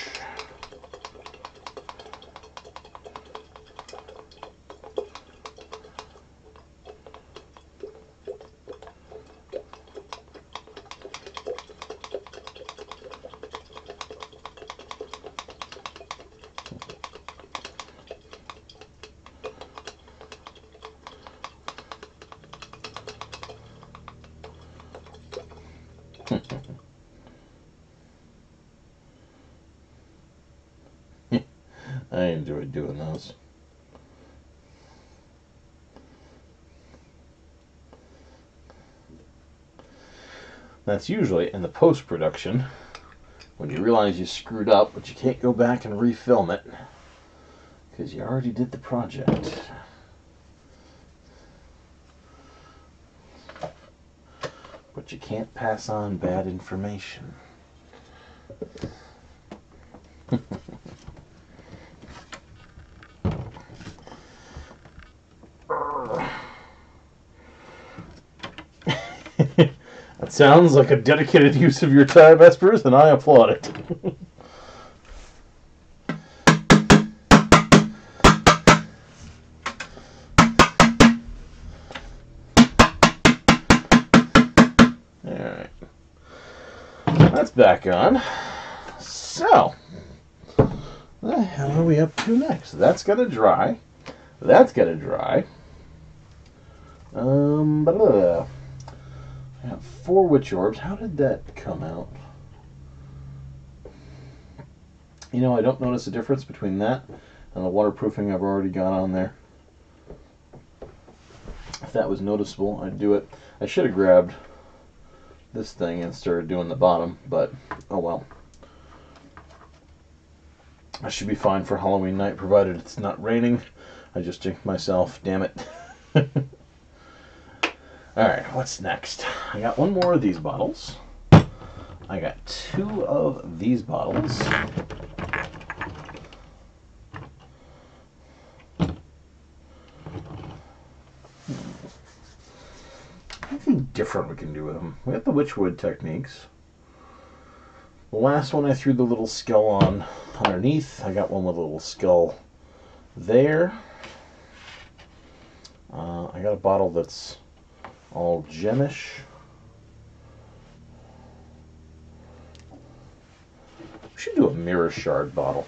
I enjoy doing those. That's usually in the post-production when you realize you screwed up, but you can't go back and refilm it because you already did the project. But you can't pass on bad information. That sounds like a dedicated use of your time, Espers, and I applaud it. Alright. That's back on. So, what the hell are we up to next? That's gonna dry. That's gonna dry. I have 4 witch orbs. How did that come out? You know, I don't notice a difference between that and the waterproofing I've already got on there. If that was noticeable, I'd do it. I should have grabbed this thing and started doing the bottom, but oh well. I should be fine for Halloween night, provided it's not raining. I just jinxed myself, damn it. Alright, what's next? I got 1 more of these bottles. I got 2 of these bottles. Anything different we can do with them? We got the Witchwood techniques. The last one I threw the little skull on underneath. I got one with a little skull there. I got a bottle that's all gemish. We should do a mirror shard bottle.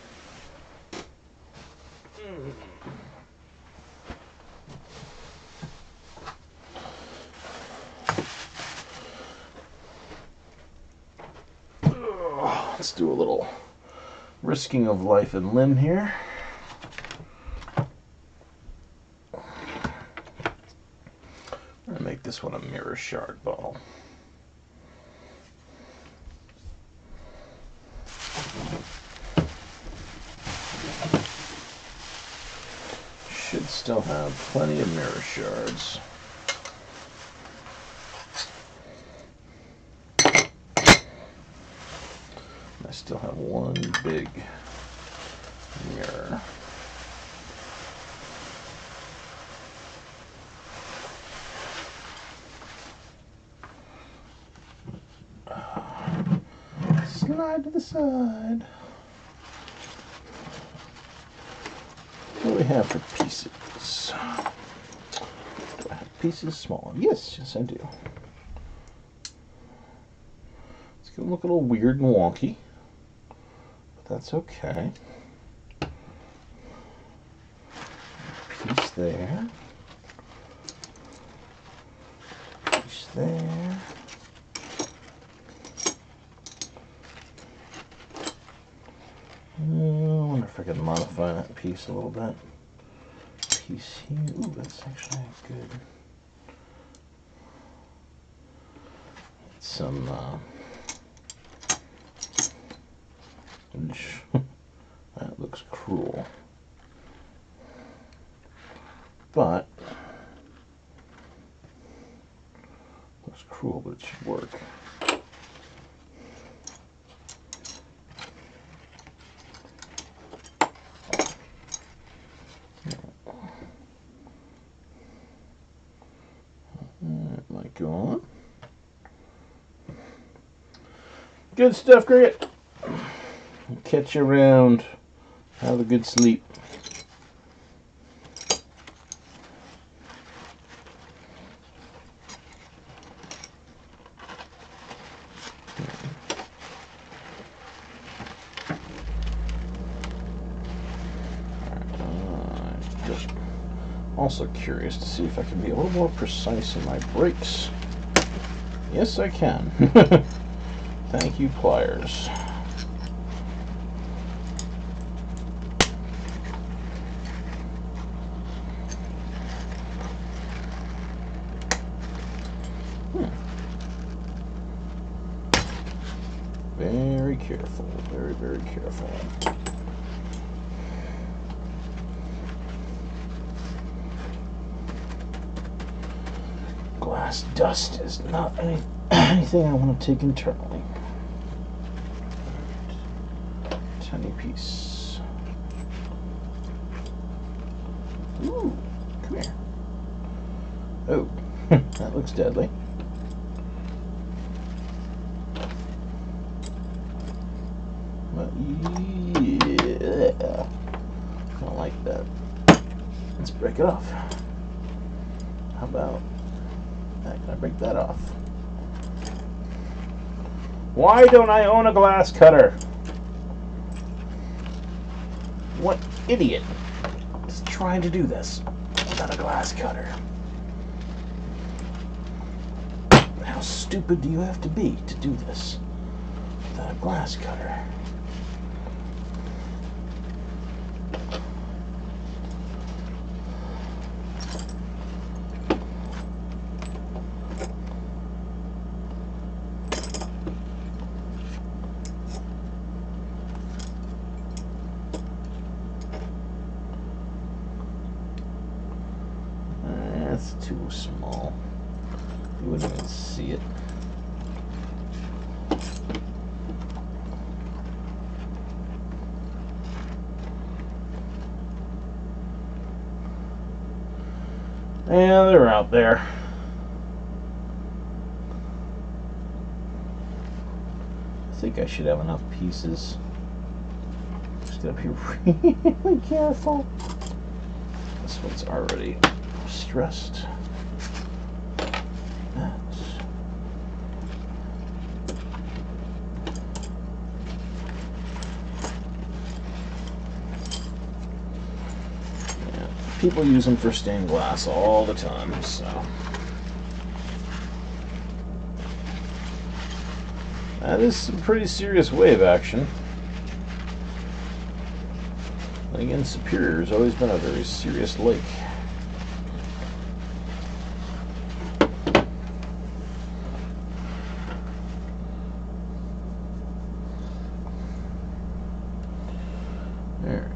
Let's do a little risking of life and limb here. I'm going to make this one a mirror shard ball. Should still have plenty of mirror shards. I still have one big mirror. Slide to the side. What do we have for pieces? Do I have pieces small? Yes, I do. It's going to look a little weird and wonky, but that's okay. Piece there. Piece there. I wonder if I can modify that piece a little bit. Piece here. Ooh, that's actually good. Some that looks cruel, but looks cruel, but it should work. It might go on. Good stuff, Cricket. Catch you around. Have a good sleep. Just also curious to see if I can be a little more precise in my brakes. Yes, I can. Thank you, pliers. Very careful, very, very careful. Glass dust is not anything I want to take internally. Tiny piece. Ooh, come here. Oh, that looks deadly. But yeah, I don't like that. Let's break it off. How about that? Can I break that off? Why don't I own a glass cutter? What idiot is trying to do this without a glass cutter? How stupid do you have to be to do this without a glass cutter? That's too small. You wouldn't even see it. Yeah, they're out there. I think I should have enough pieces. Just gotta be really careful. This one's already stressed. That. Yeah, people use them for stained glass all the time, so. That is some pretty serious wave action. And again, Superior has always been a very serious lake. There.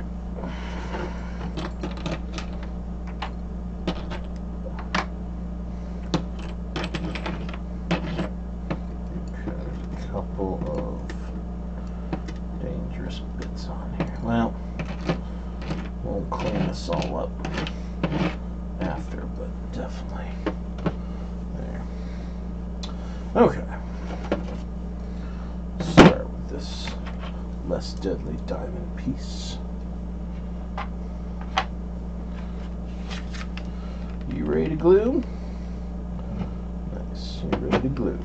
Couple of dangerous bits on here. Well, we'll clean this all up after, but definitely there. Okay. Start with this less deadly diamond piece. You ready to glue? Nice. You ready to glue?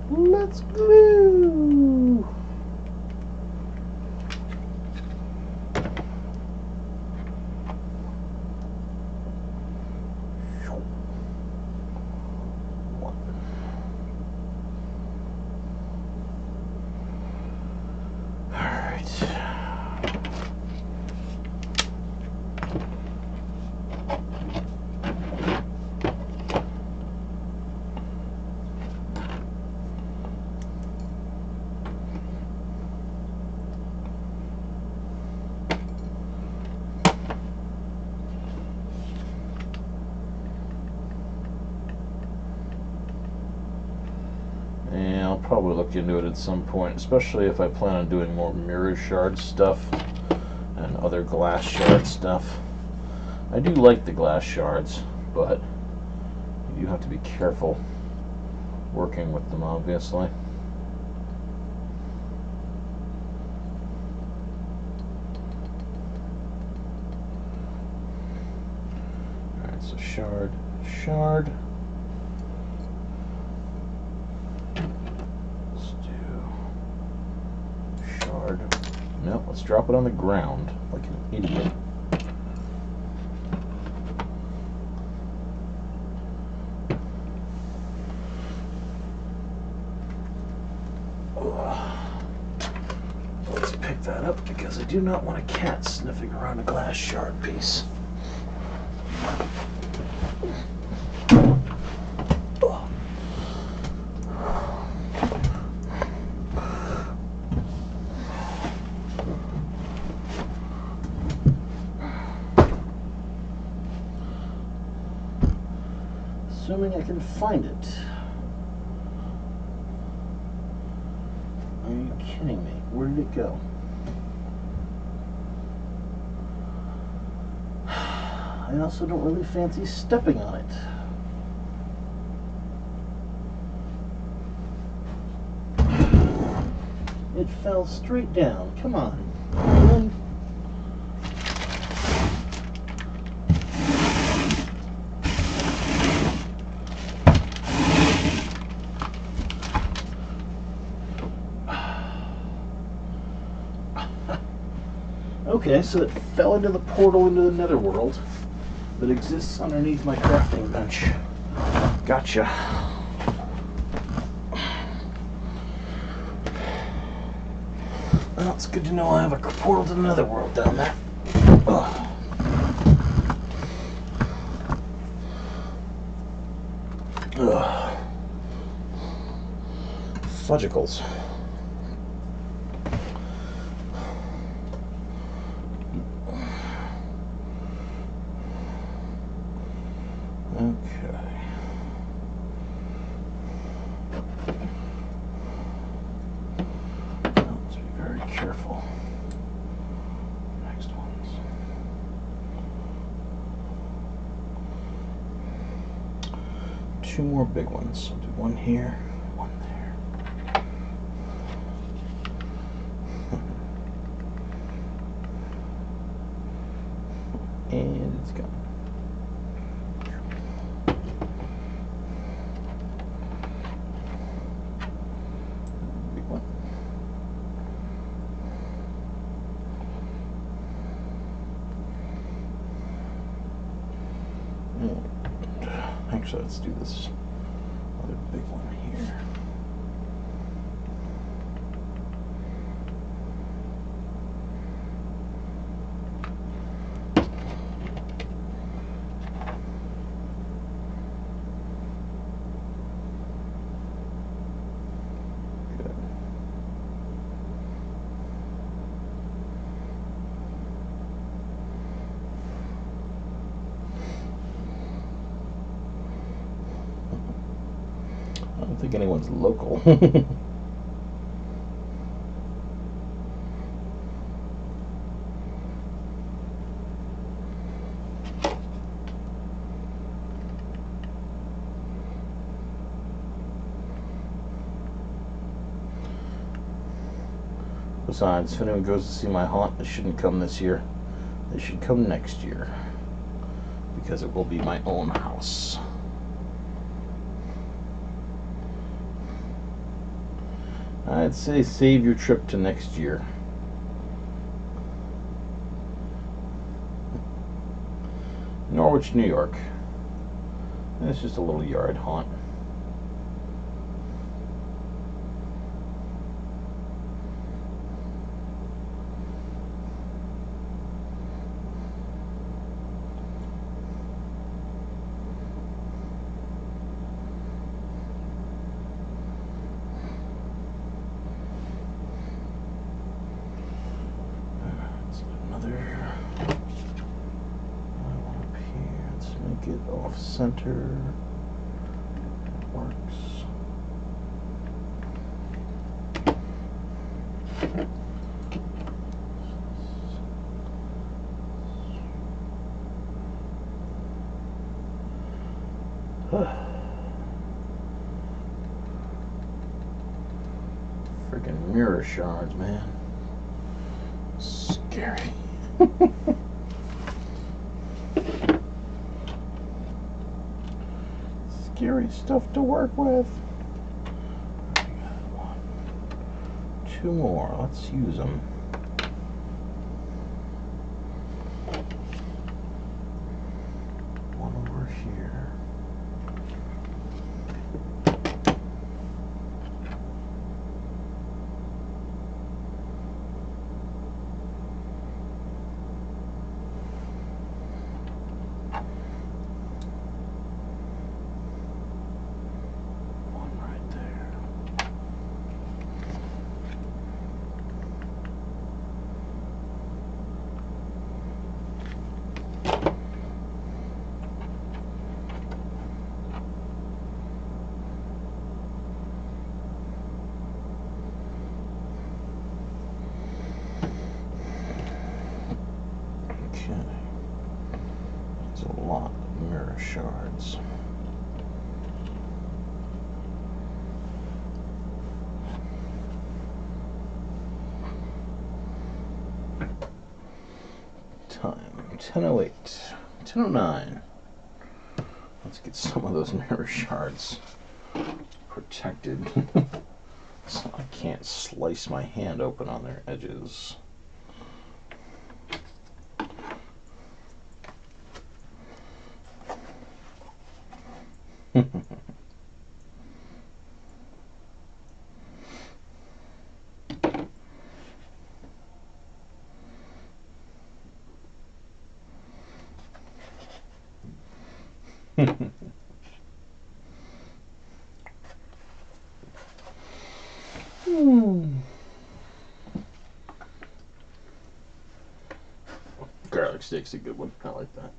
Let's glue! I'll probably look into it at some point, especially if I plan on doing more mirror shard stuff and other glass shard stuff. I do like the glass shards, but you do have to be careful working with them, obviously. Alright, so shard, shard. No, let's drop it on the ground like an idiot. Let's pick that up because I do not want a cat sniffing around a glass shard piece. Assuming I can find it. Are you kidding me? Where did it go? I also don't really fancy stepping on it. It fell straight down. Come on. Really? Okay, so it fell into the portal into the netherworld that exists underneath my crafting bench. Gotcha. Well, it's good to know I have a portal to the netherworld down there. Ugh. Ugh. Fudgicles. Okay. Let's be very careful. Next ones. Two more big ones. I'll do one here, one there. And it's gone. Actually, let's do this other big one here. I don't think anyone's local. Besides, if anyone goes to see my haunt, they shouldn't come this year. They should come next year, because it will be my own house. I'd say save your trip to next year. Norwich, New York. It's just a little yard haunt. Get off center. It works. Freaking mirror shards, man. Scary. Scary stuff to work with. I got one. Two more. Let's use them. One over here. It's a lot of mirror shards. Time 10:08, 10:09. Let's get some of those mirror shards protected so I can't slice my hand open on their edges. Garlic steak's a good one. I like that.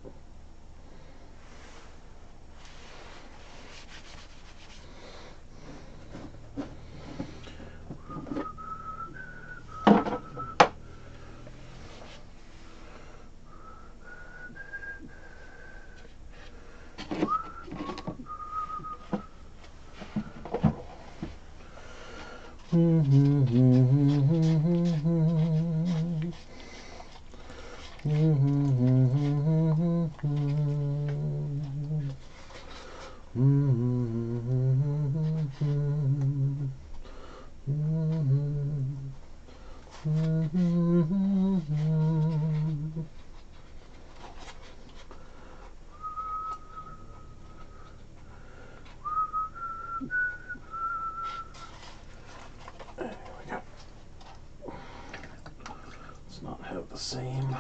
same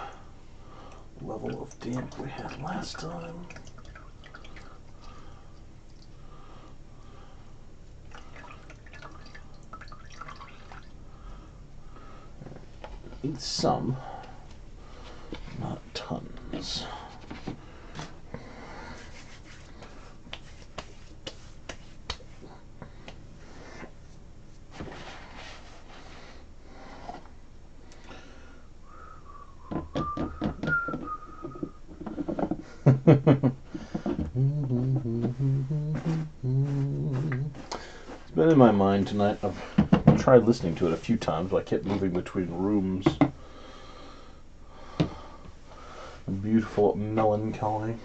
level of damp we had last time. Need some, not tons. It's been in my mind tonight. I've tried listening to it a few times, but I kept moving between rooms. Beautiful melancholy.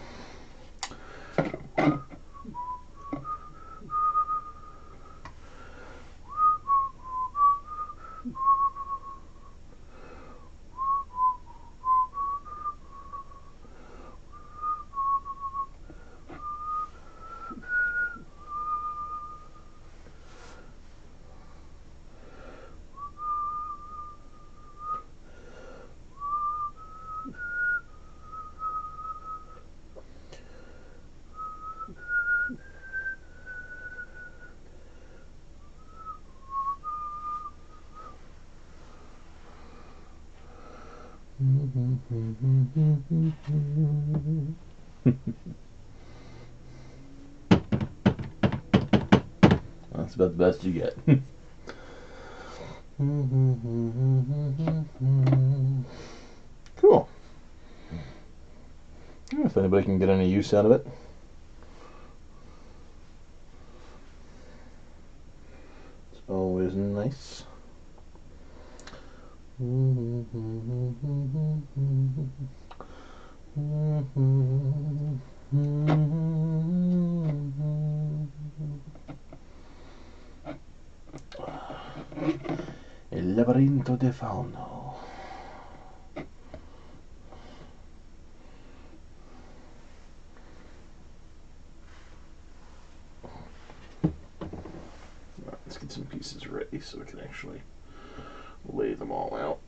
That's about the best you get. Cool. If anybody can get any use out of it. It's always nice. Il labirinto de fauno. Let's get some pieces ready so we can actually lay them all out.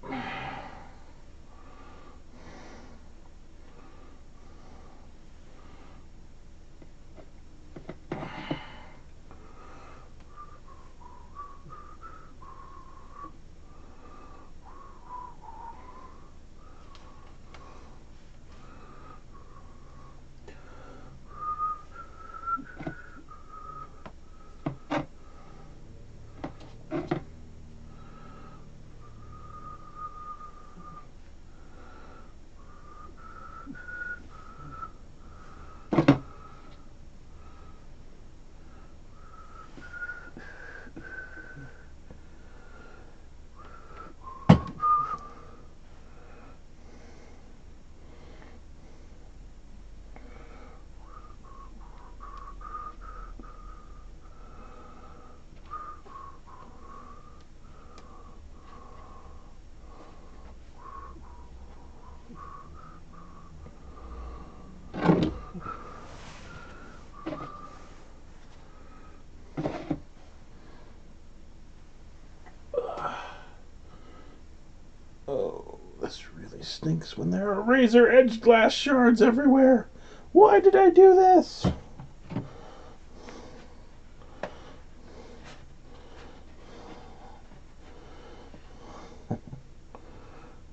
Oh, this really stinks when there are razor-edged glass shards everywhere. Why did I do this?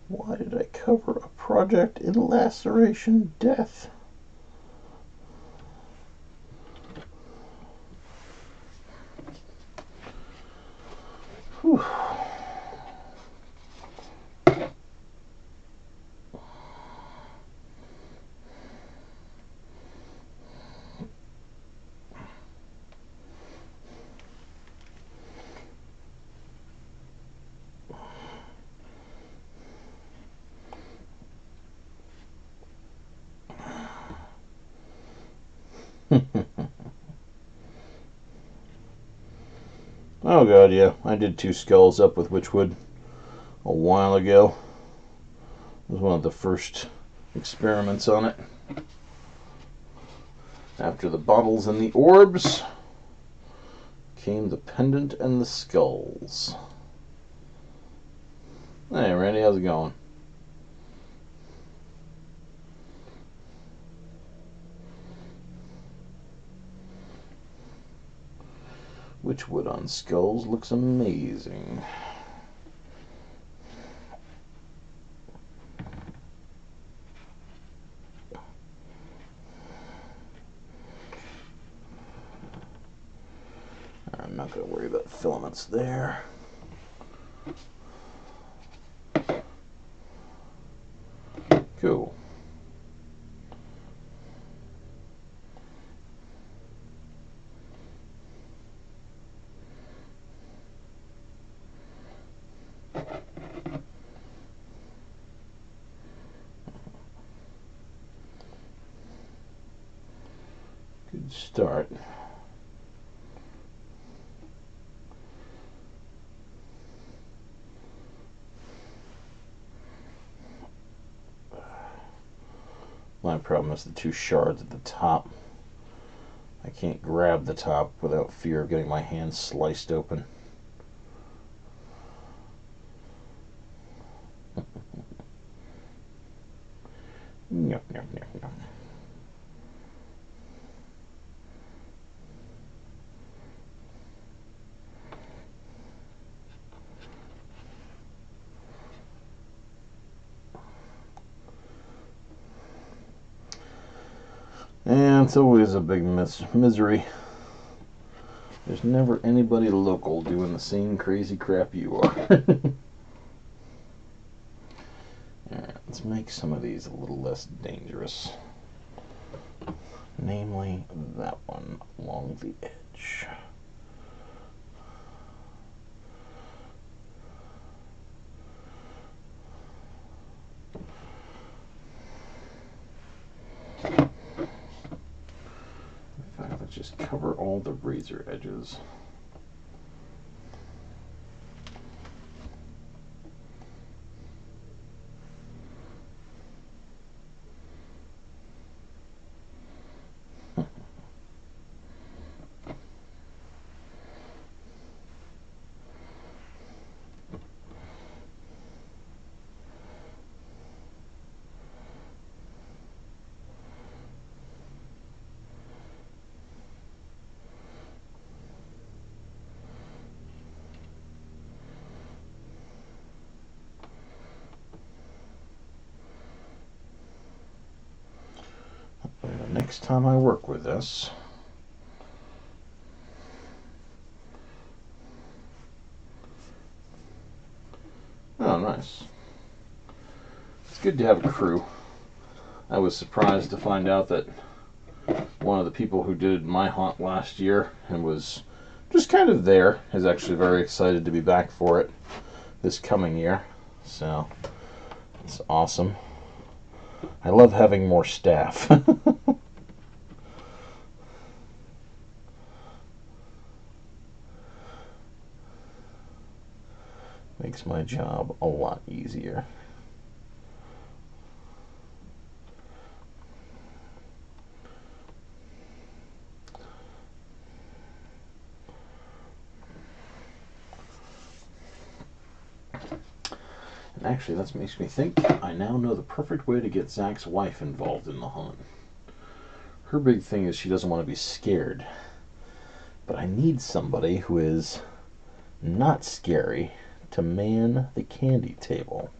Why did I cover a project in laceration death? Whew. Oh god, yeah. I did 2 skulls up with witchwood a while ago. It was one of the first experiments on it. After the bottles and the orbs came the pendant and the skulls. Hey Randy, how's it going? Witchwood on skulls looks amazing. I'm not going to worry about filaments there. Cool. Good start. My problem is the two shards at the top. I can't grab the top without fear of getting my hand sliced open. Nyum, nyum, nyum, nyum. And it's always a big misery. There's never anybody local doing the same crazy crap you are. Alright, let's make some of these a little less dangerous. Namely, that one along the edge. Let's just cover all the razor edges. Next time I work with this, oh nice. It's good to have a crew. I was surprised to find out that one of the people who did my hunt last year and was just kind of there is actually very excited to be back for it this coming year. So it's awesome. I love having more staff. Makes my job a lot easier. And actually, that makes me think I now know the perfect way to get Zach's wife involved in the hunt. Her big thing is she doesn't want to be scared. But I need somebody who is not scary to man the candy table.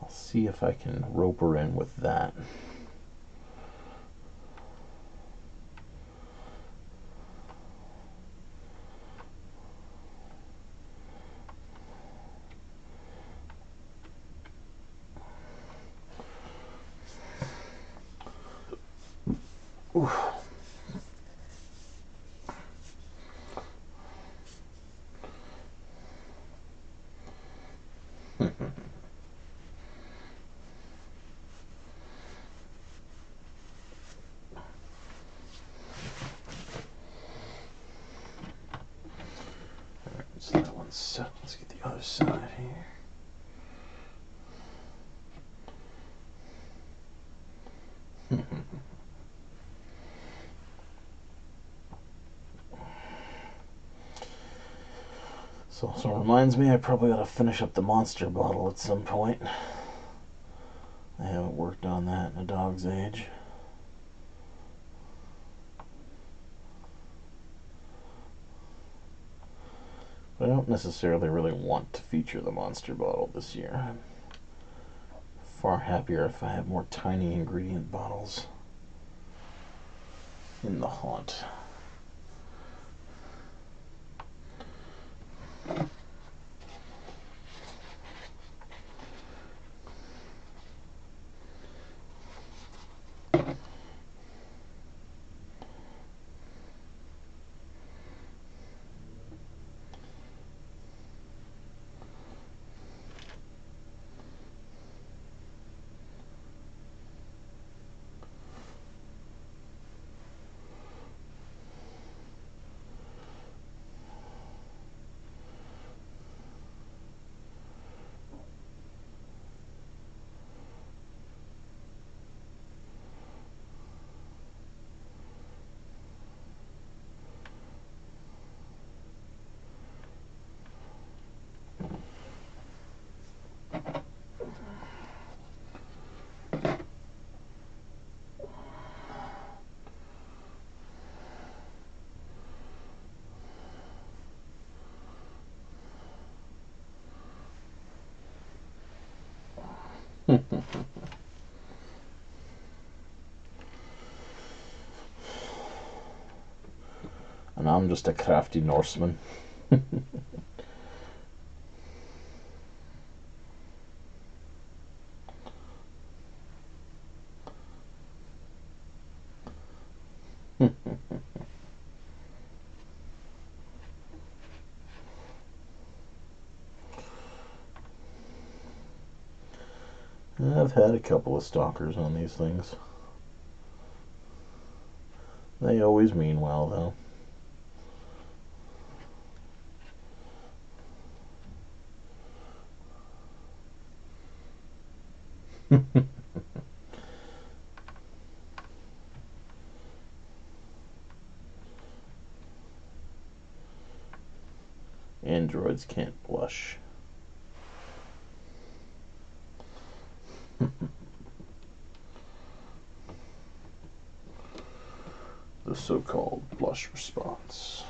I'll see if I can rope her in with that. Oof. So that one's set. Let's get the other side here. So also reminds me I probably ought to finish up the monster bottle at some point. I haven't worked on that in a dog's age. But I don't necessarily really want to feature the monster bottle this year. I'm far happier if I have more tiny ingredient bottles in the haunt. And I'm just a crafty Norseman. I've had a couple of stalkers on these things. They always mean well, though. Androids can't blush. The so-called blush response.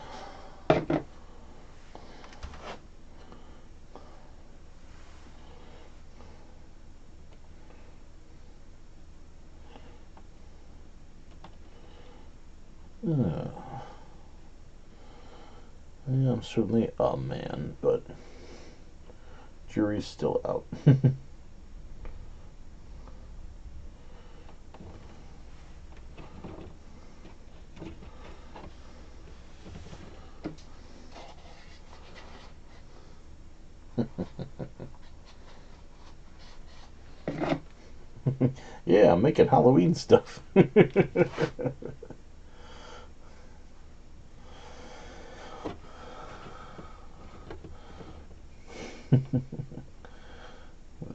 Yeah, I'm certainly a man, but jury's still out. Yeah, I'm making Halloween stuff. With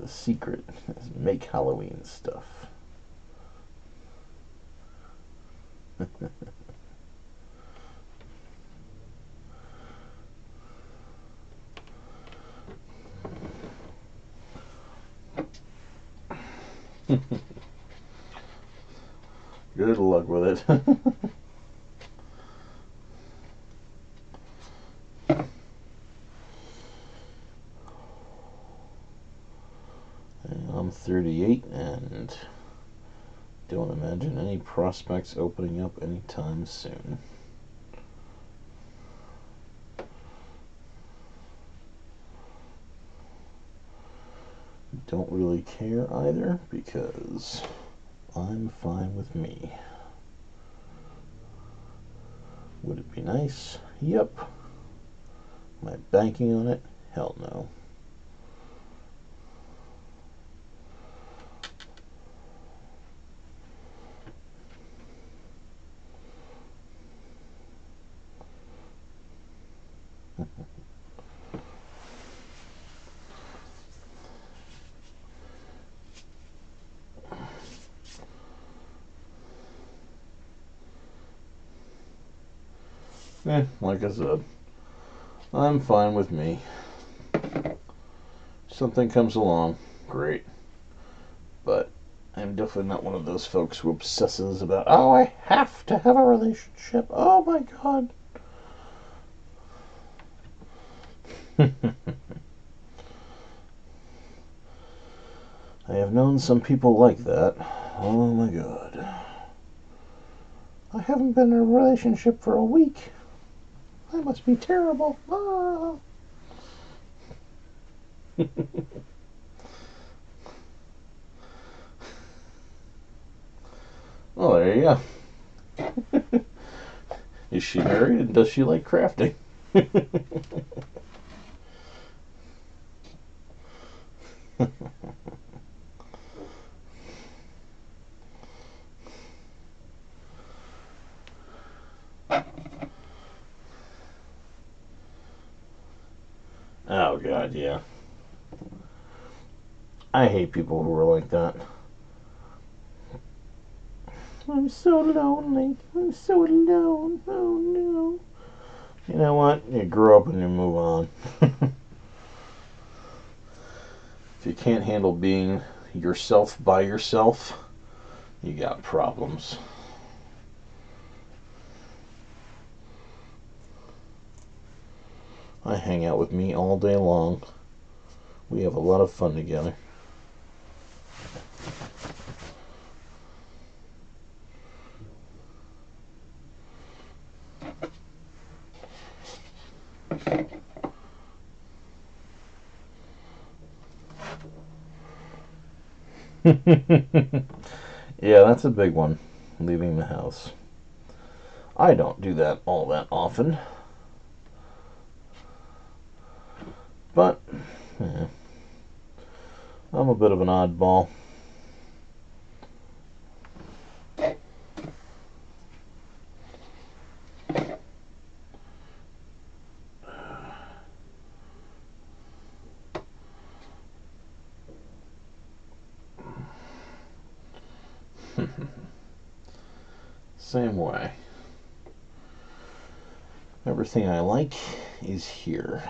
a secret is make Halloween stuff. Good luck with it. I'm 38 and don't imagine any prospects opening up anytime soon. Don't really care either because I'm fine with me. Would it be nice? Yep. Am I banking on it? Hell no. Like I said, I'm fine with me. Something comes along, great. But I'm definitely not one of those folks who obsesses about, oh, I have to have a relationship. Oh my god. I have known some people like that. Oh my god. I haven't been in a relationship for a week. I must be terrible. Ah. Oh, there you go. Is she married and does she like crafting? Oh god, yeah. I hate people who are like that. I'm so lonely. I'm so alone. Oh no. You know what? You grow up and you move on. If you can't handle being yourself by yourself, you got problems. I hang out with me all day long. We have a lot of fun together. Yeah, that's a big one, leaving the house. I don't do that all that often. But, yeah, I'm a bit of an oddball. Same way. Everything I like is here.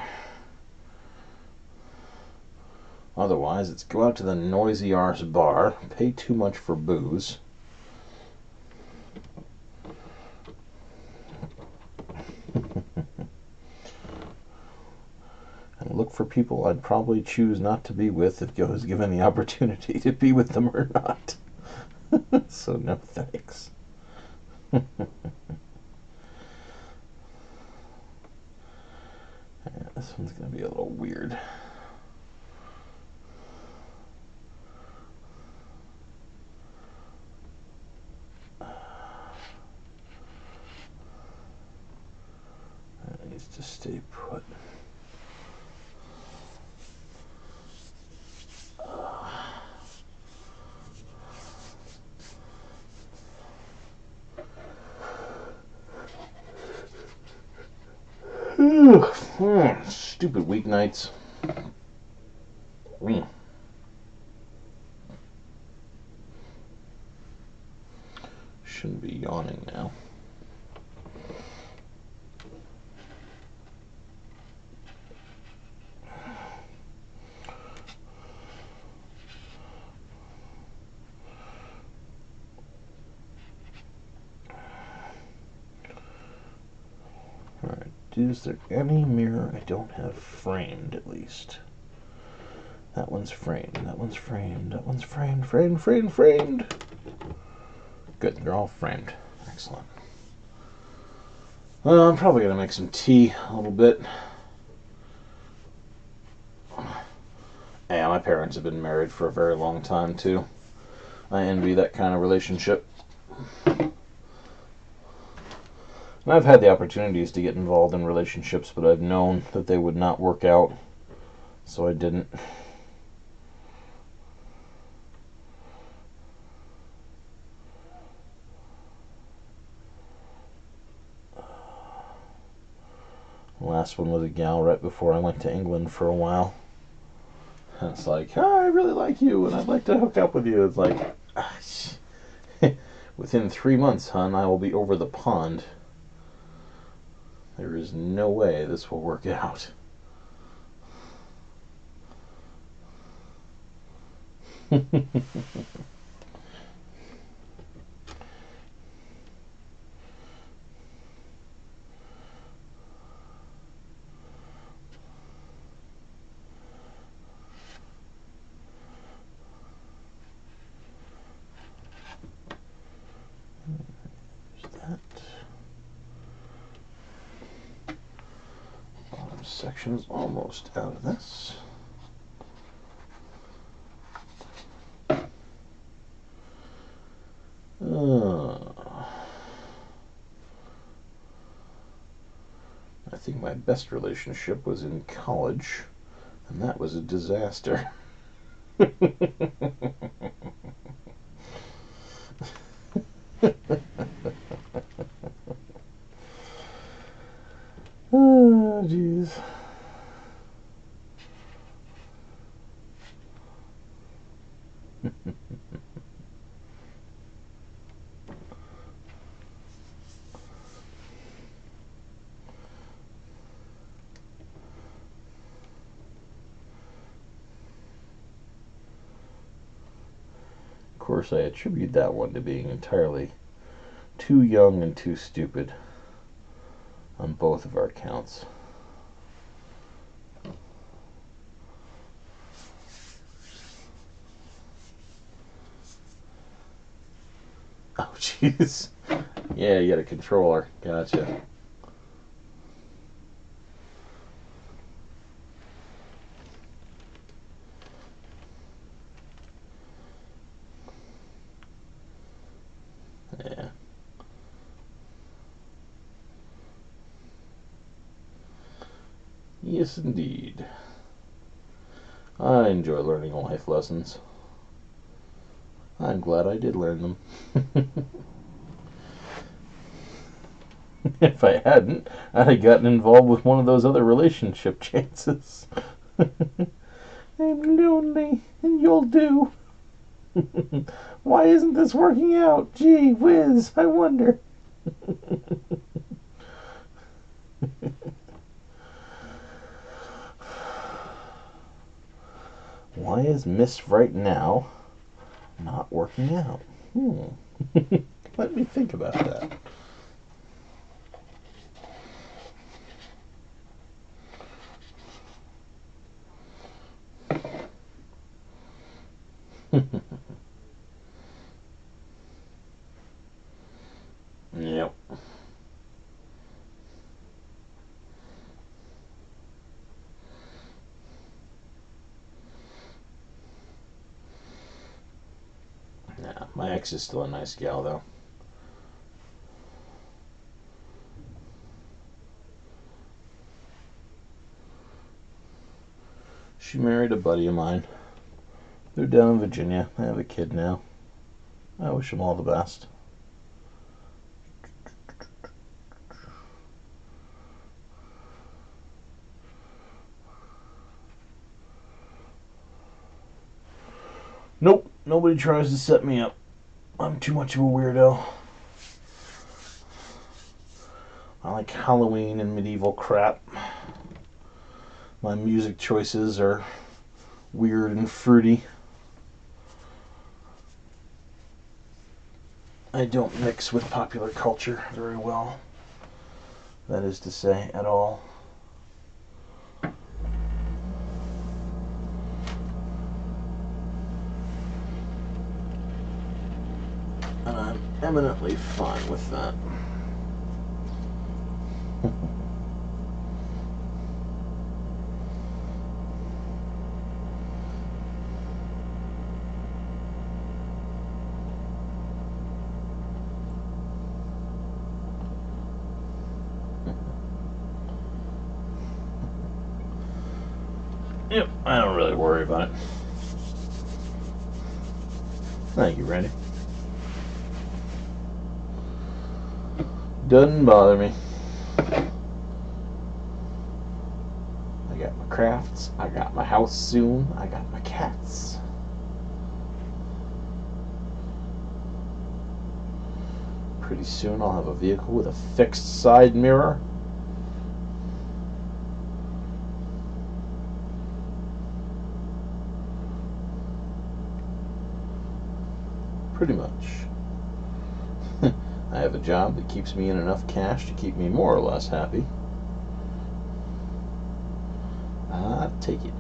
Otherwise, it's go out to the noisy arse bar, pay too much for booze, and look for people I'd probably choose not to be with if I was given the opportunity to be with them or not. So no thanks. Yeah, this one's going to be a little weird. That needs to stay put. Stupid weeknights. Shouldn't be yawning now. Alright, is there any mirror I don't have framed at least? That one's framed, that one's framed, that one's framed, framed. Good, they're all framed. Excellent. Well, I'm probably going to make some tea a little bit. Yeah, my parents have been married for a very long time, too. I envy that kind of relationship. And I've had the opportunities to get involved in relationships, but I've known that they would not work out, so I didn't. The last one was a gal right before I went to England for a while. And it's like, oh, I really like you, and I'd like to hook up with you. It's like, within 3 months, hon, I will be over the pond. There is no way this will work out. section's almost out of this. I think my best relationship was in college, and that was a disaster. Oh, jeez. Of course, I attribute that one to being entirely too young and too stupid on both of our counts. Oh, jeez. Yeah, you got a controller. Gotcha. Yeah. Yes, indeed. I enjoy learning life lessons. I'm glad I did learn them. If I hadn't, I'd have gotten involved with one of those other relationship chances. I'm lonely, and you'll do. Why isn't this working out? Gee whiz, I wonder. Why is Miss Right Now not working out? Let me think about that. Yep. Nah, my ex is still a nice gal, though. She married a buddy of mine. They're down in Virginia. I have a kid now. I wish them all the best. Nope, nobody tries to set me up. I'm too much of a weirdo. I like Halloween and medieval crap. My music choices are weird and fruity. I don't mix with popular culture very well. That is to say, at all. And I'm eminently fine with that. Yep, I don't really worry about it. Thank you, Randy. Doesn't bother me. I got my crafts, I got my house soon, I got my cats. Pretty soon I'll have a vehicle with a fixed side mirror. Pretty much. I have a job that keeps me in enough cash to keep me more or less happy. I'll take it.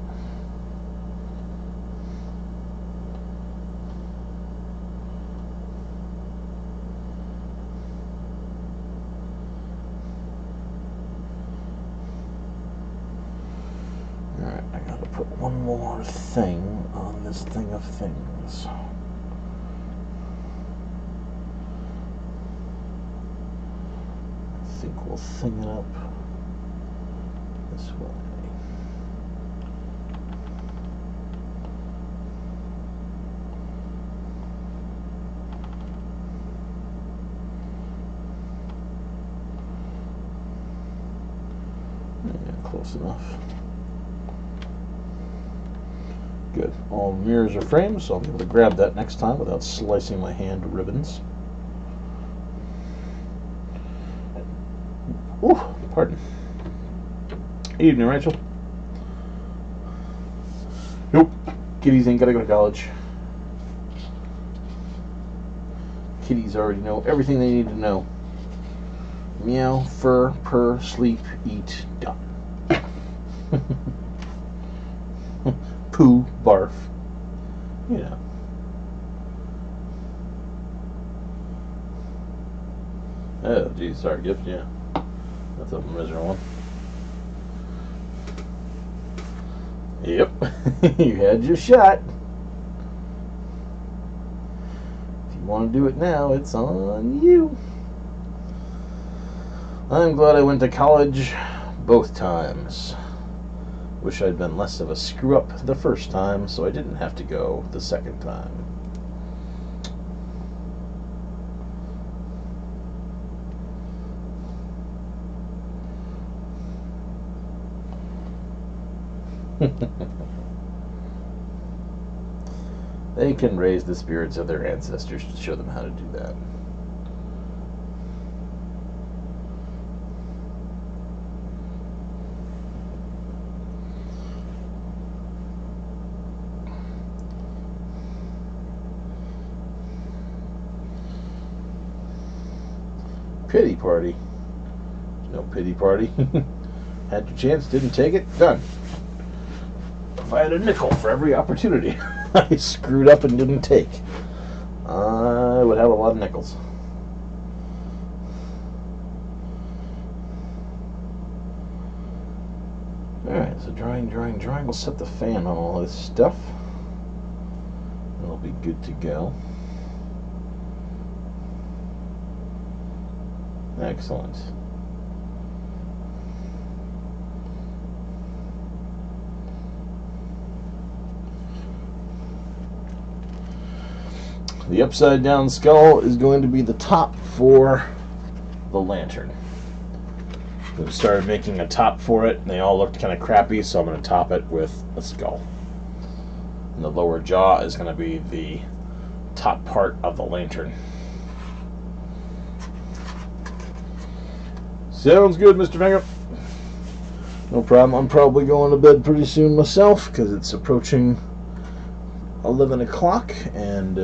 I'll put one more thing on this thing of things. I think we'll thing it up this way. Yeah, close enough. Good. All mirrors are framed, so I'll be able to grab that next time without slicing my hand to ribbons. Ooh, pardon. Evening, Rachel. Nope. Kitties ain't gotta go to college. Kitties already know everything they need to know. Meow, fur, purr, sleep, eat, done. Poo, barf. You know. Oh, geez, sorry, gift, yeah. That's a miserable one. Yep, you had your shot. If you want to do it now, it's on you. I'm glad I went to college both times. Wish I'd been less of a screw-up the first time, so I didn't have to go the second time. They can raise the spirits of their ancestors to show them how to do that. Pity party. No pity party. Had your chance, didn't take it, done. If I had a nickel for every opportunity I screwed up and didn't take, I would have a lot of nickels. Alright, so drying. We'll set the fan on all this stuff. It'll be good to go. Excellent. The upside down skull is going to be the top for the lantern. We started making a top for it, and they all looked kind of crappy, so I'm going to top it with a skull. And the lower jaw is going to be the top part of the lantern. Sounds good, Mr. Finger. No problem. I'm probably going to bed pretty soon myself, because it's approaching 11 o'clock, and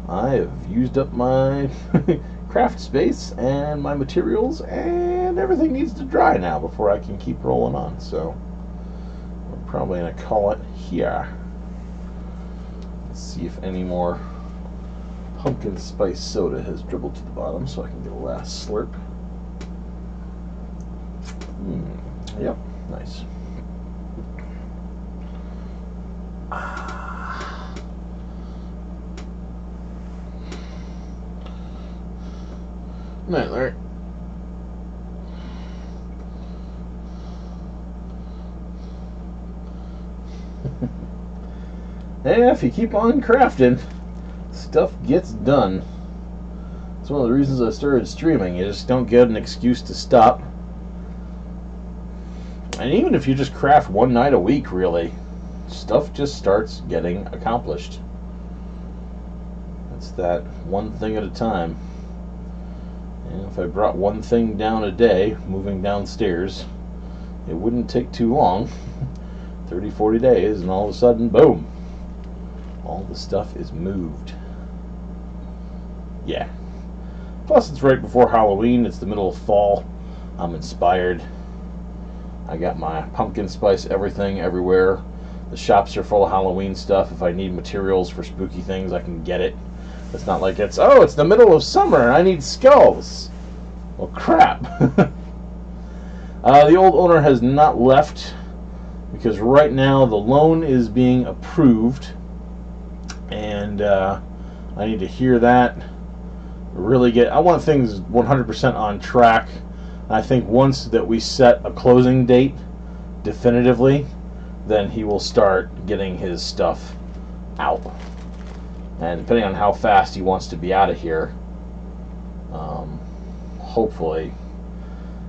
I have used up my craft space and my materials, and everything needs to dry now before I can keep rolling on. So we're probably going to call it here. Let's see if any more pumpkin spice soda has dribbled to the bottom so I can get a last slurp. Yep, nice. Night, Larry. Yeah, if you keep on crafting, stuff gets done. It's one of the reasons I started streaming. You just don't get an excuse to stop. And even if you just craft one night a week, really, stuff just starts getting accomplished. It's that one thing at a time. And if I brought one thing down a day, moving downstairs, it wouldn't take too long. 30, 40 days, and all of a sudden, boom, all the stuff is moved. Yeah. Plus, it's right before Halloween. It's the middle of fall. I'm inspired. I got my pumpkin spice everything everywhere. The shops are full of Halloween stuff. If I need materials for spooky things, I can get it. It's not like it's the middle of summer and I need skulls. Well, crap. The old owner has not left. because right now the loan is being approved, and I need to hear that. I want things 100% on track. I think once that we set a closing date definitively, then he will start getting his stuff out. And depending on how fast he wants to be out of here, hopefully,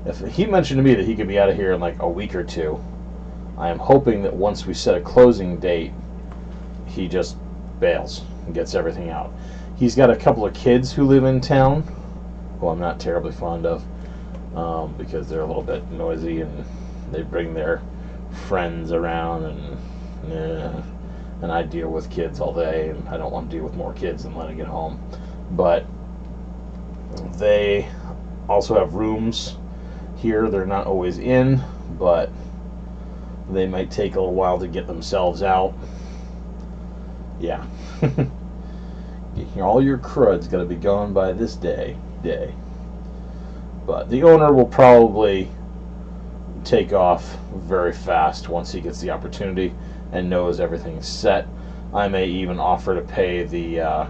if he mentioned to me that he could be out of here in like a week or two, I am hoping that once we set a closing date, he just bails and gets everything out. He's got a couple of kids who live in town, who I'm not terribly fond of, because they're a little bit noisy and they bring their friends around, and I deal with kids all day, and I don't want to deal with more kids than when I get home. But they also have rooms here. They're not always in, but they might take a little while to get themselves out. Yeah. All your crud's got to be gone by this day. But the owner will probably take off very fast once he gets the opportunity and knows everything's set. I may even offer to pay the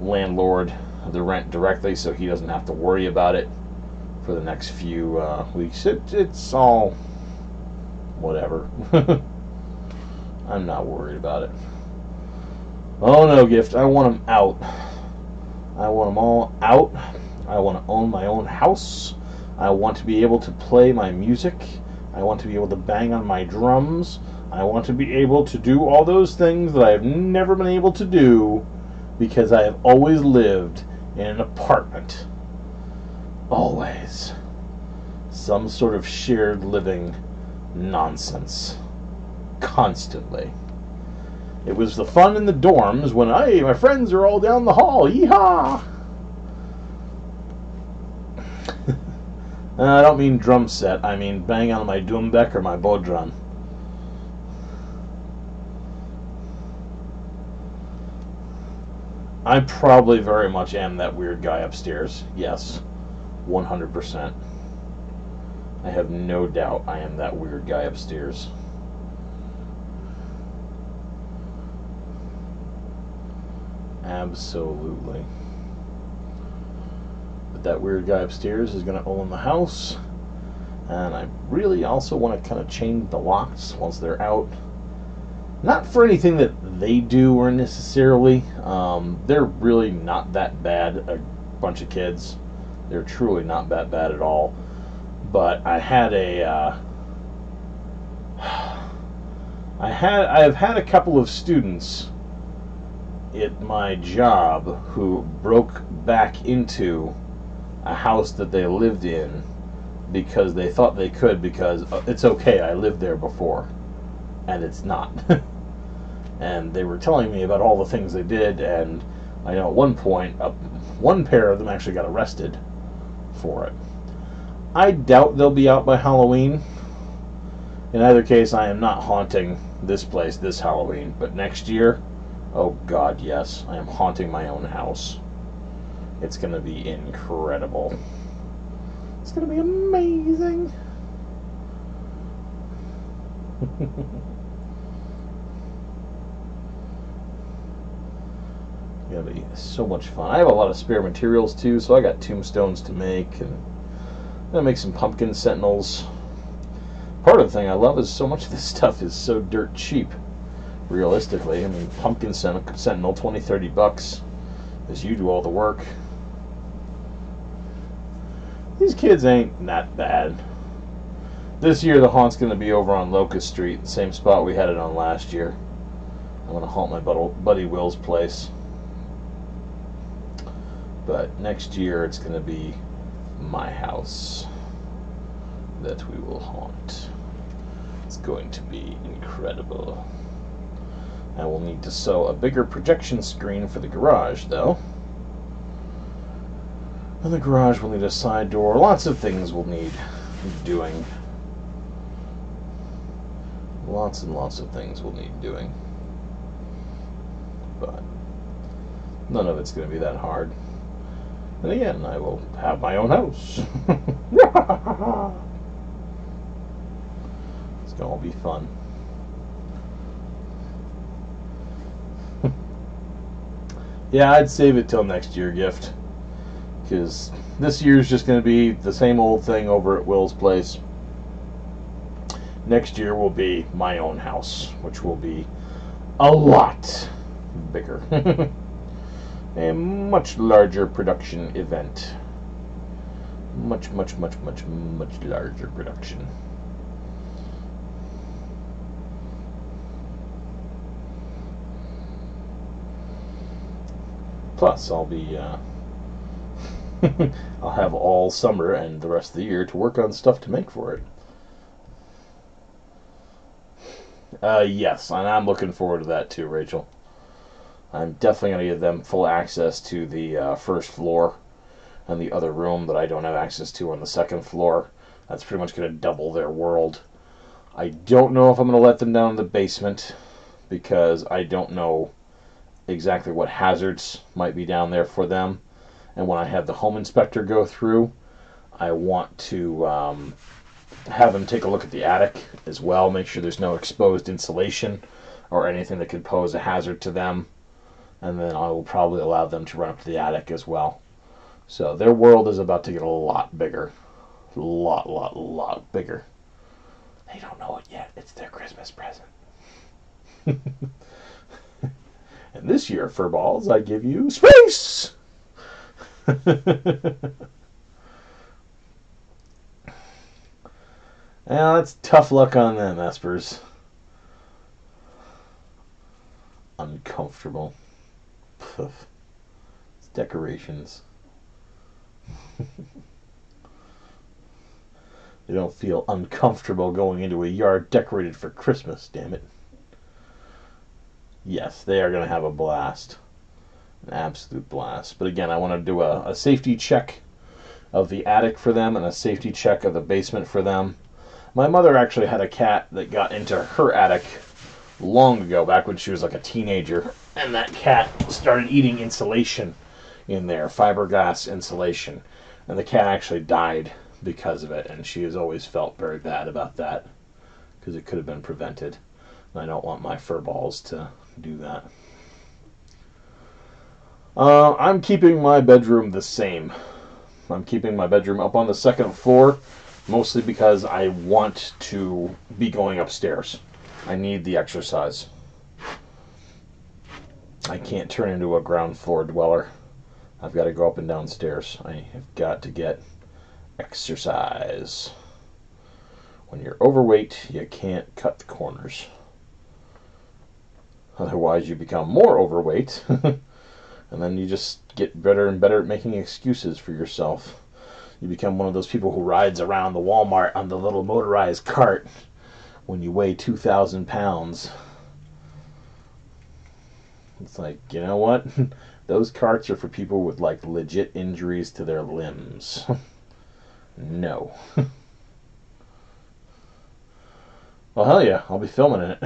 landlord the rent directly, so he doesn't have to worry about it for the next few weeks. It's all whatever. I'm not worried about it. Oh no, Gift. I want them out. I want them all out. I want to own my own house. I want to be able to play my music. I want to be able to bang on my drums. I want to be able to do all those things that I have never been able to do because I have always lived in an apartment. Always. Some sort of shared living nonsense. Constantly. It was the fun in the dorms when my friends are all down the hall. Yeehaw! I don't mean drum set. I mean bang on my doumbek or my bodhrán. I probably very much am that weird guy upstairs. Yes. 100%. I have no doubt I am that weird guy upstairs. Absolutely. But that weird guy upstairs is going to own the house, and I really also want to kind of change the locks once they're out. Not for anything that they do or necessarily. They're really not that bad, a bunch of kids. They're truly not that bad at all. But I had I've had a couple of students at my job who broke back into a house that they lived in because they thought they could, because it's okay, I lived there before, and it's not. And they were telling me about all the things they did, and I know at one point one pair of them actually got arrested for it. I doubt they'll be out by Halloween. In either case, I am not haunting this place this Halloween, but next year, oh God, yes, I am haunting my own house. It's going to be incredible. It's going to be amazing. It's going to be so much fun. I have a lot of spare materials too, so I got tombstones to make, and I'm going to make some pumpkin sentinels. Part of the thing I love is so much of this stuff is so dirt cheap. Realistically, I mean, pumpkin sentinel, 20, 30 bucks, as you do all the work. These kids ain't that bad. This year the haunt's going to be over on Locust Street, the same spot we had it on last year. I'm going to haunt my buddy Will's place. But next year it's going to be my house that we will haunt. It's going to be incredible. I will need to sew a bigger projection screen for the garage, though. And the garage will need a side door. Lots of things will need doing. Lots and lots of things will need doing. But none of it's going to be that hard. And again, I will have my own house. It's gonna be fun. Yeah, I'd save it till next year, Gift. Because this year's just going to be the same old thing over at Will's place. Next year will be my own house, which will be a lot bigger. A much larger production event. Much larger production. Plus, I'll be, I'll have all summer and the rest of the year to work on stuff to make for it. Yes, and I'm looking forward to that too, Rachel. I'm definitely going to give them full access to the first floor and the other room that I don't have access to on the second floor. That's pretty much going to double their world. I don't know if I'm going to let them down in the basement because I don't know exactly what hazards might be down there for them. And when I have the home inspector go through, I want to have them take a look at the attic as well, make sure there's no exposed insulation or anything that could pose a hazard to them. And then I will probably allow them to run up to the attic as well. So their world is about to get a lot bigger. A lot bigger. They don't know it yet. It's their Christmas present. And this year, Furballs, I give you space! Well, that's tough luck on them, Espers. Uncomfortable. Poof. It's decorations. They don't feel uncomfortable going into a yard decorated for Christmas, damn it. Yes, they are going to have a blast. An absolute blast. But again, I want to do a safety check of the attic for them and a safety check of the basement for them. My mother actually had a cat that got into her attic long ago, back when she was like a teenager. And that cat started eating insulation in there, fiberglass insulation. And the cat actually died because of it. And she has always felt very bad about that because it could have been prevented. And I don't want my Furballs to do that. I'm keeping my bedroom the same. I'm keeping my bedroom up on the second floor, mostly because I want to be going upstairs. I need the exercise. I can't turn into a ground floor dweller. I've got to go up and down stairs. I have got to get exercise. When you're overweight, you can't cut the corners. Otherwise, you become more overweight, and then you just get better and better at making excuses for yourself. You become one of those people who rides around the Walmart on the little motorized cart when you weigh 2,000 pounds. It's like, you know what? Those carts are for people with, like, legit injuries to their limbs. No. Well, hell yeah, I'll be filming in it.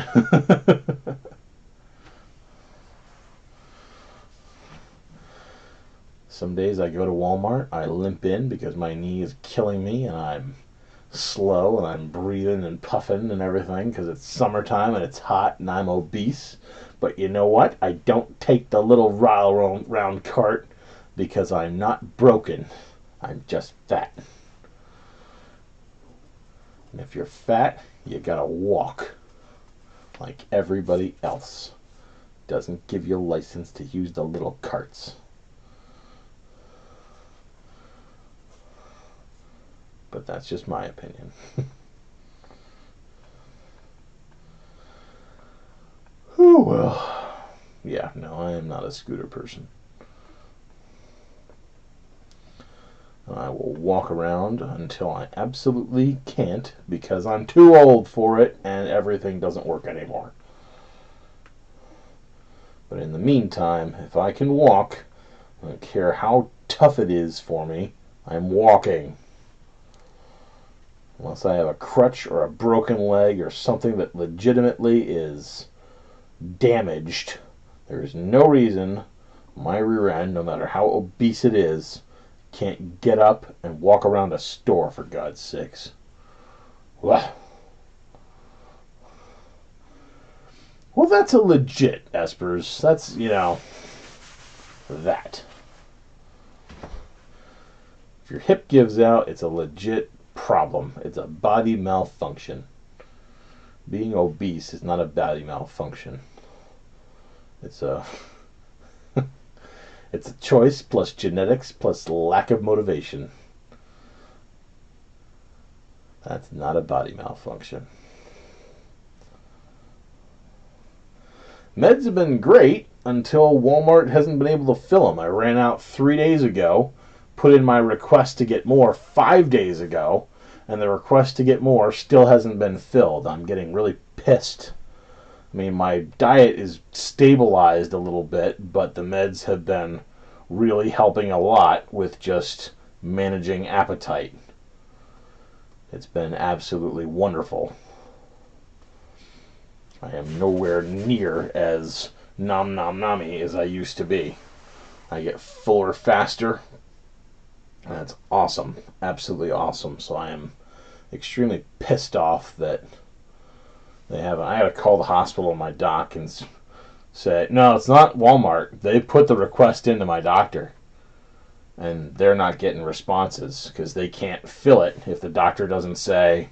Some days I go to Walmart, I limp in because my knee is killing me and I'm slow and I'm breathing and puffing and everything because it's summertime and it's hot and I'm obese. But you know what? I don't take the little round cart because I'm not broken. I'm just fat. And if you're fat, you gotta walk like everybody else. Doesn't give you a license to use the little carts. But that's just my opinion. Oh well. Yeah, no, I am not a scooter person. I will walk around until I absolutely can't because I'm too old for it and everything doesn't work anymore. But in the meantime, if I can walk, I don't care how tough it is for me, I'm walking. Unless I have a crutch or a broken leg or something that legitimately is damaged, there is no reason my rear end, no matter how obese it is, can't get up and walk around a store, for God's sakes. Well, Well, that's a legit, Espers. That's, you know, that. If your hip gives out, it's a legit problem. It's a body malfunction. Being obese is not a body malfunction. It's a it's a choice plus genetics plus lack of motivation. That's not a body malfunction. Meds have been great until Walmart hasn't been able to fill them. I ran out 3 days ago, put in my request to get more 5 days ago, and the request to get more still hasn't been filled. I'm getting really pissed. I mean, my diet is stabilized a little bit, but the meds have been really helping a lot with just managing appetite. It's been absolutely wonderful. I am nowhere near as nom-nom-nommy as I used to be. I get fuller faster. That's awesome. Absolutely awesome. So I am extremely pissed off that they haven't. I had to call the hospital and my doc and say, no, it's not Walmart. They put the request into my doctor. And they're not getting responses because they can't fill it if the doctor doesn't say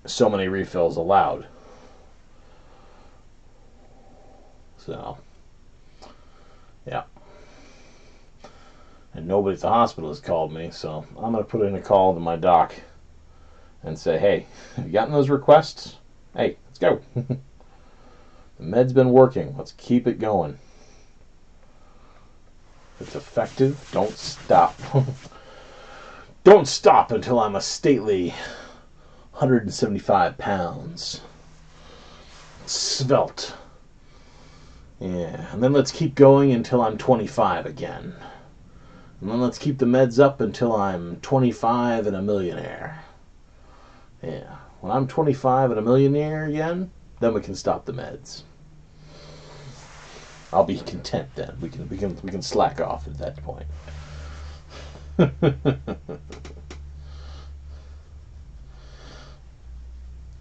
so many refills allowed. So, yeah. And nobody at the hospital has called me, so I'm going to put in a call to my doc and say, hey, have you gotten those requests? Hey, let's go. The med's been working. Let's keep it going. If it's effective, don't stop. Don't stop until I'm a stately 175 pounds. Svelte. Yeah, and then let's keep going until I'm 25 again. And then let's keep the meds up until I'm 25 and a millionaire. Yeah, when I'm 25 and a millionaire again, then we can stop the meds. I'll be content then. We can slack off at that point.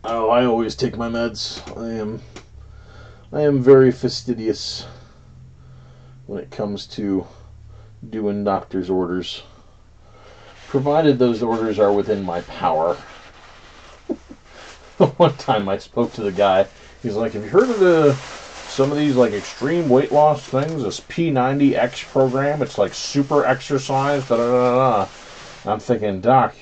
Oh, I always take my meds. I am very fastidious when it comes to doing doctor's orders, provided those orders are within my power. One time I spoke to the guy. He's like, "Have you heard of some of these like extreme weight loss things? This P90X program. It's like super exercise." Da da da da. I'm thinking, Doc,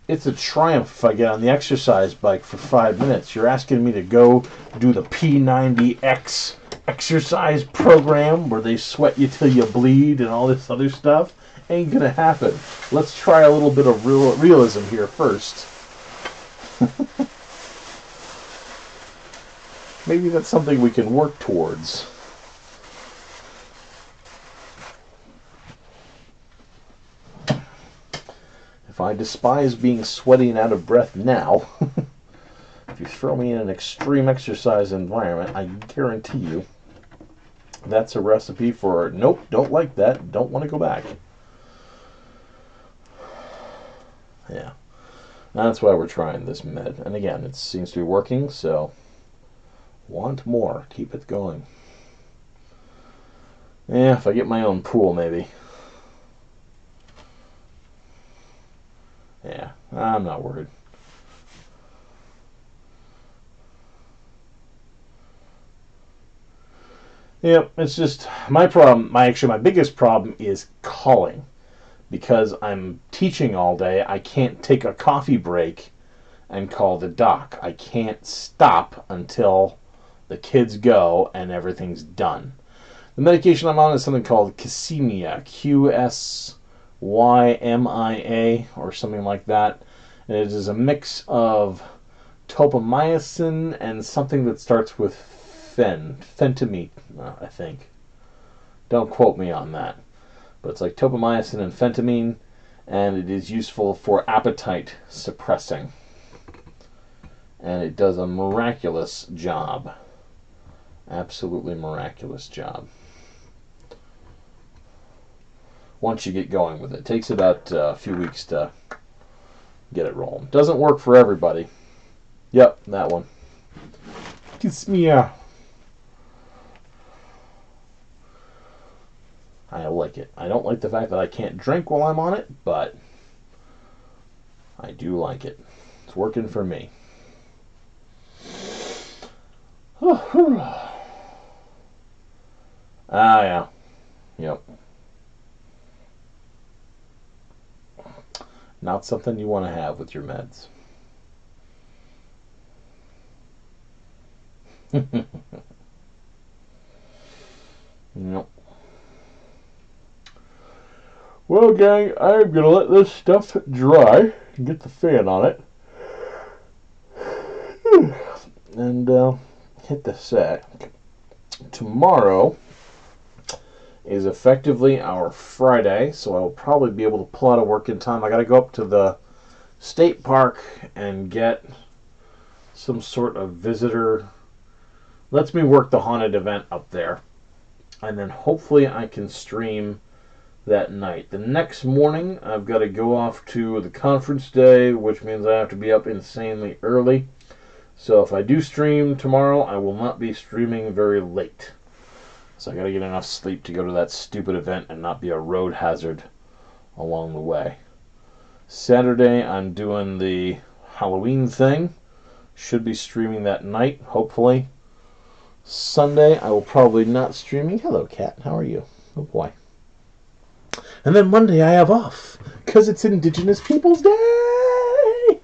it's a triumph if I get on the exercise bike for 5 minutes. You're asking me to go do the P90X exercise program where they sweat you till you bleed and all this other stuff? Ain't gonna happen. Let's try a little bit of realism here first. Maybe that's something we can work towards. If I despise being sweaty and out of breath now, if you throw me in an extreme exercise environment, I guarantee you that's a recipe for, nope, don't like that, don't want to go back. Yeah. That's why we're trying this med. And again, it seems to be working, so want more. Keep it going. Yeah, if I get my own pool, maybe. Yeah, I'm not worried. Yep, it's just my problem. My biggest problem is calling. Because I'm teaching all day, I can't take a coffee break and call the doc. I can't stop until the kids go and everything's done. The medication I'm on is something called Qsymia, Qsymia, or something like that. And it is a mix of topamycin and something that starts with phentamine, I think. Don't quote me on that. But it's like topamycin and phentamine, and it is useful for appetite suppressing. And it does a miraculous job. Absolutely miraculous job. Once you get going with it. It takes about a few weeks to get it rolling. Doesn't work for everybody. Yep, that one. Qsymia. I like it. I don't like the fact that I can't drink while I'm on it, but I do like it. It's working for me. Ah, yeah. Yep. Not something you want to have with your meds. Nope. Well, gang, I'm going to let this stuff dry and get the fan on it. And hit the set. Tomorrow is effectively our Friday, so I will probably be able to pull out of work in time. I got to go up to the state park and get some sort of visitor. Lets me work the haunted event up there. And then hopefully I can stream that night. The next morning, I've got to go off to the conference day, which means I have to be up insanely early. So if I do stream tomorrow, I will not be streaming very late. So I got to get enough sleep to go to that stupid event and not be a road hazard along the way. Saturday, I'm doing the Halloween thing. Should be streaming that night, hopefully. Sunday, I will probably not streaming. Hello, cat. How are you? Oh, boy. And then Monday, I have off because it's Indigenous Peoples Day.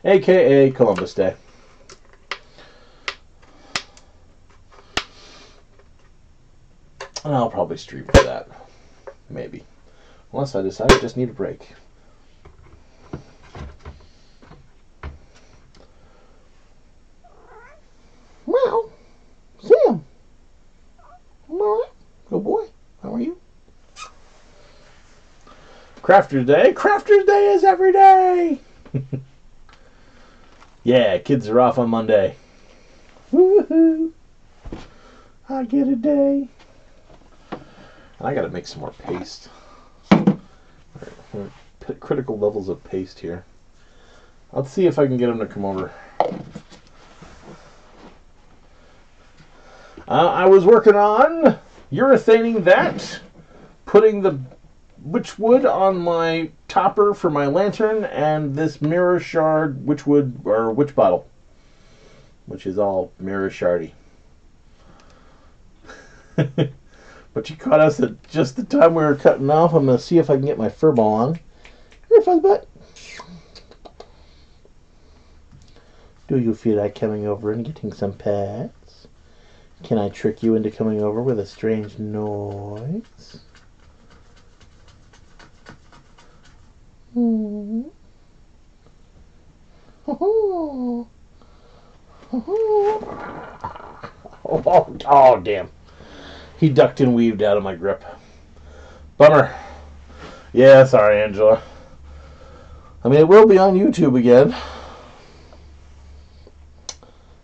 A.K.A. Columbus Day. And I'll probably stream for that. Maybe. Unless I decide I just need a break. Well, Sam. I'm alright. Good boy. How are you? Crafters Day. Crafters Day is every day. Yeah, kids are off on Monday. Woohoo! I get a day. I gotta make some more paste. Critical levels of paste here. Let's see if I can get them to come over. I was working on urethaning that, putting the witchwood on my topper for my lantern, and this mirror shard witchwood or witch bottle, which is all mirror shardy. But you caught us at just the time we were cutting off. I'm going to see if I can get my fur ball on. Here, Fuzzbutt. Do you feel like coming over and getting some pets? Can I trick you into coming over with a strange noise? Oh, damn. He ducked and weaved out of my grip. Bummer. Yeah, sorry, Angela. I mean, it will be on YouTube again.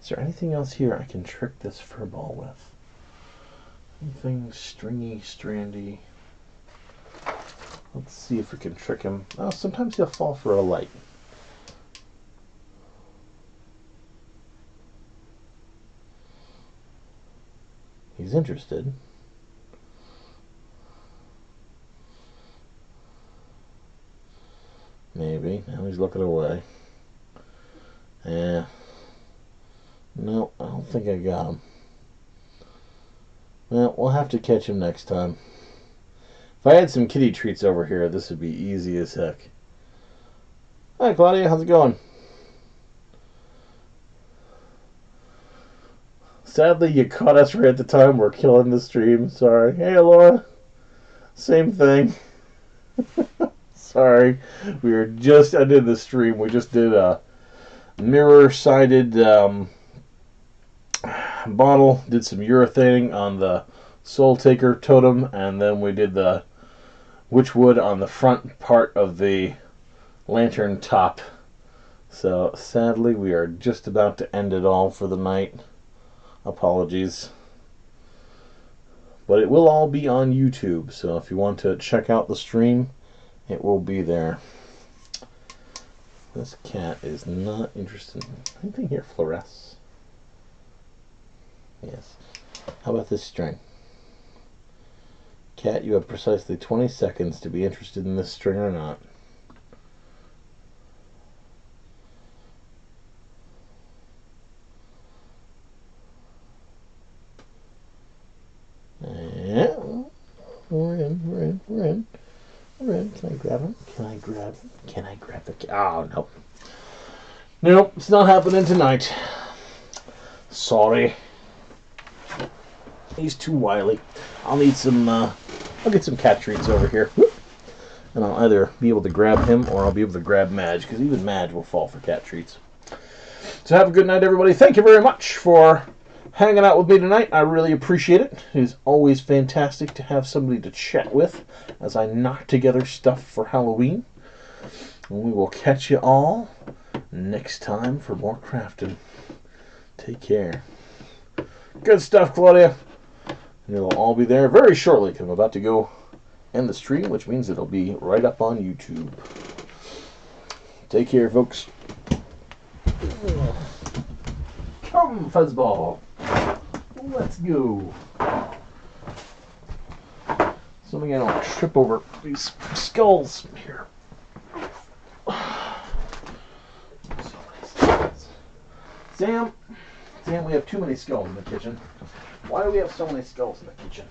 Is there anything else here I can trick this fur ball with? Anything stringy, strandy? Let's see if we can trick him. Oh, sometimes he'll fall for a light. He's interested. Maybe. Now he's looking away. Yeah. No, I don't think I got him. Well, we'll have to catch him next time. If I had some kitty treats over here, this would be easy as heck. Hi, Claudia. How's it going? Sadly, you caught us right at the time we're killing the stream. Sorry. Hey, Laura. Same thing. Sorry. We were just ended the stream. We just did a mirror-sided bottle. Did some urethaning on the Soul Taker totem. And then we did the witchwood on the front part of the lantern top. So, sadly, we are just about to end it all for the night. Apologies. But it will all be on YouTube. So, if you want to check out the stream, it will be there. This cat is not interested in anything here, fluoresce. Yes. How about this string? Cat, you have precisely 20 seconds to be interested in this string or not. Yeah, we're in. Can I grab him? Can I grab the cat? Oh, nope. Nope, it's not happening tonight. Sorry. He's too wily. I'll need some, I'll get some cat treats over here. And I'll either be able to grab him or I'll be able to grab Madge, because even Madge will fall for cat treats. So have a good night, everybody. Thank you very much for hanging out with me tonight. I really appreciate it. It is always fantastic to have somebody to chat with as I knock together stuff for Halloween. And we will catch you all next time for more crafting. Take care. Good stuff, Claudia. And it'll all be there very shortly, because I'm about to go end the stream, which means it'll be right up on YouTube. Take care, folks. Come, fuzzball. Let's go. Assuming I don't trip over these skulls here. So many skulls. Sam, we have too many skulls in the kitchen. Why do we have so many skulls in the kitchen?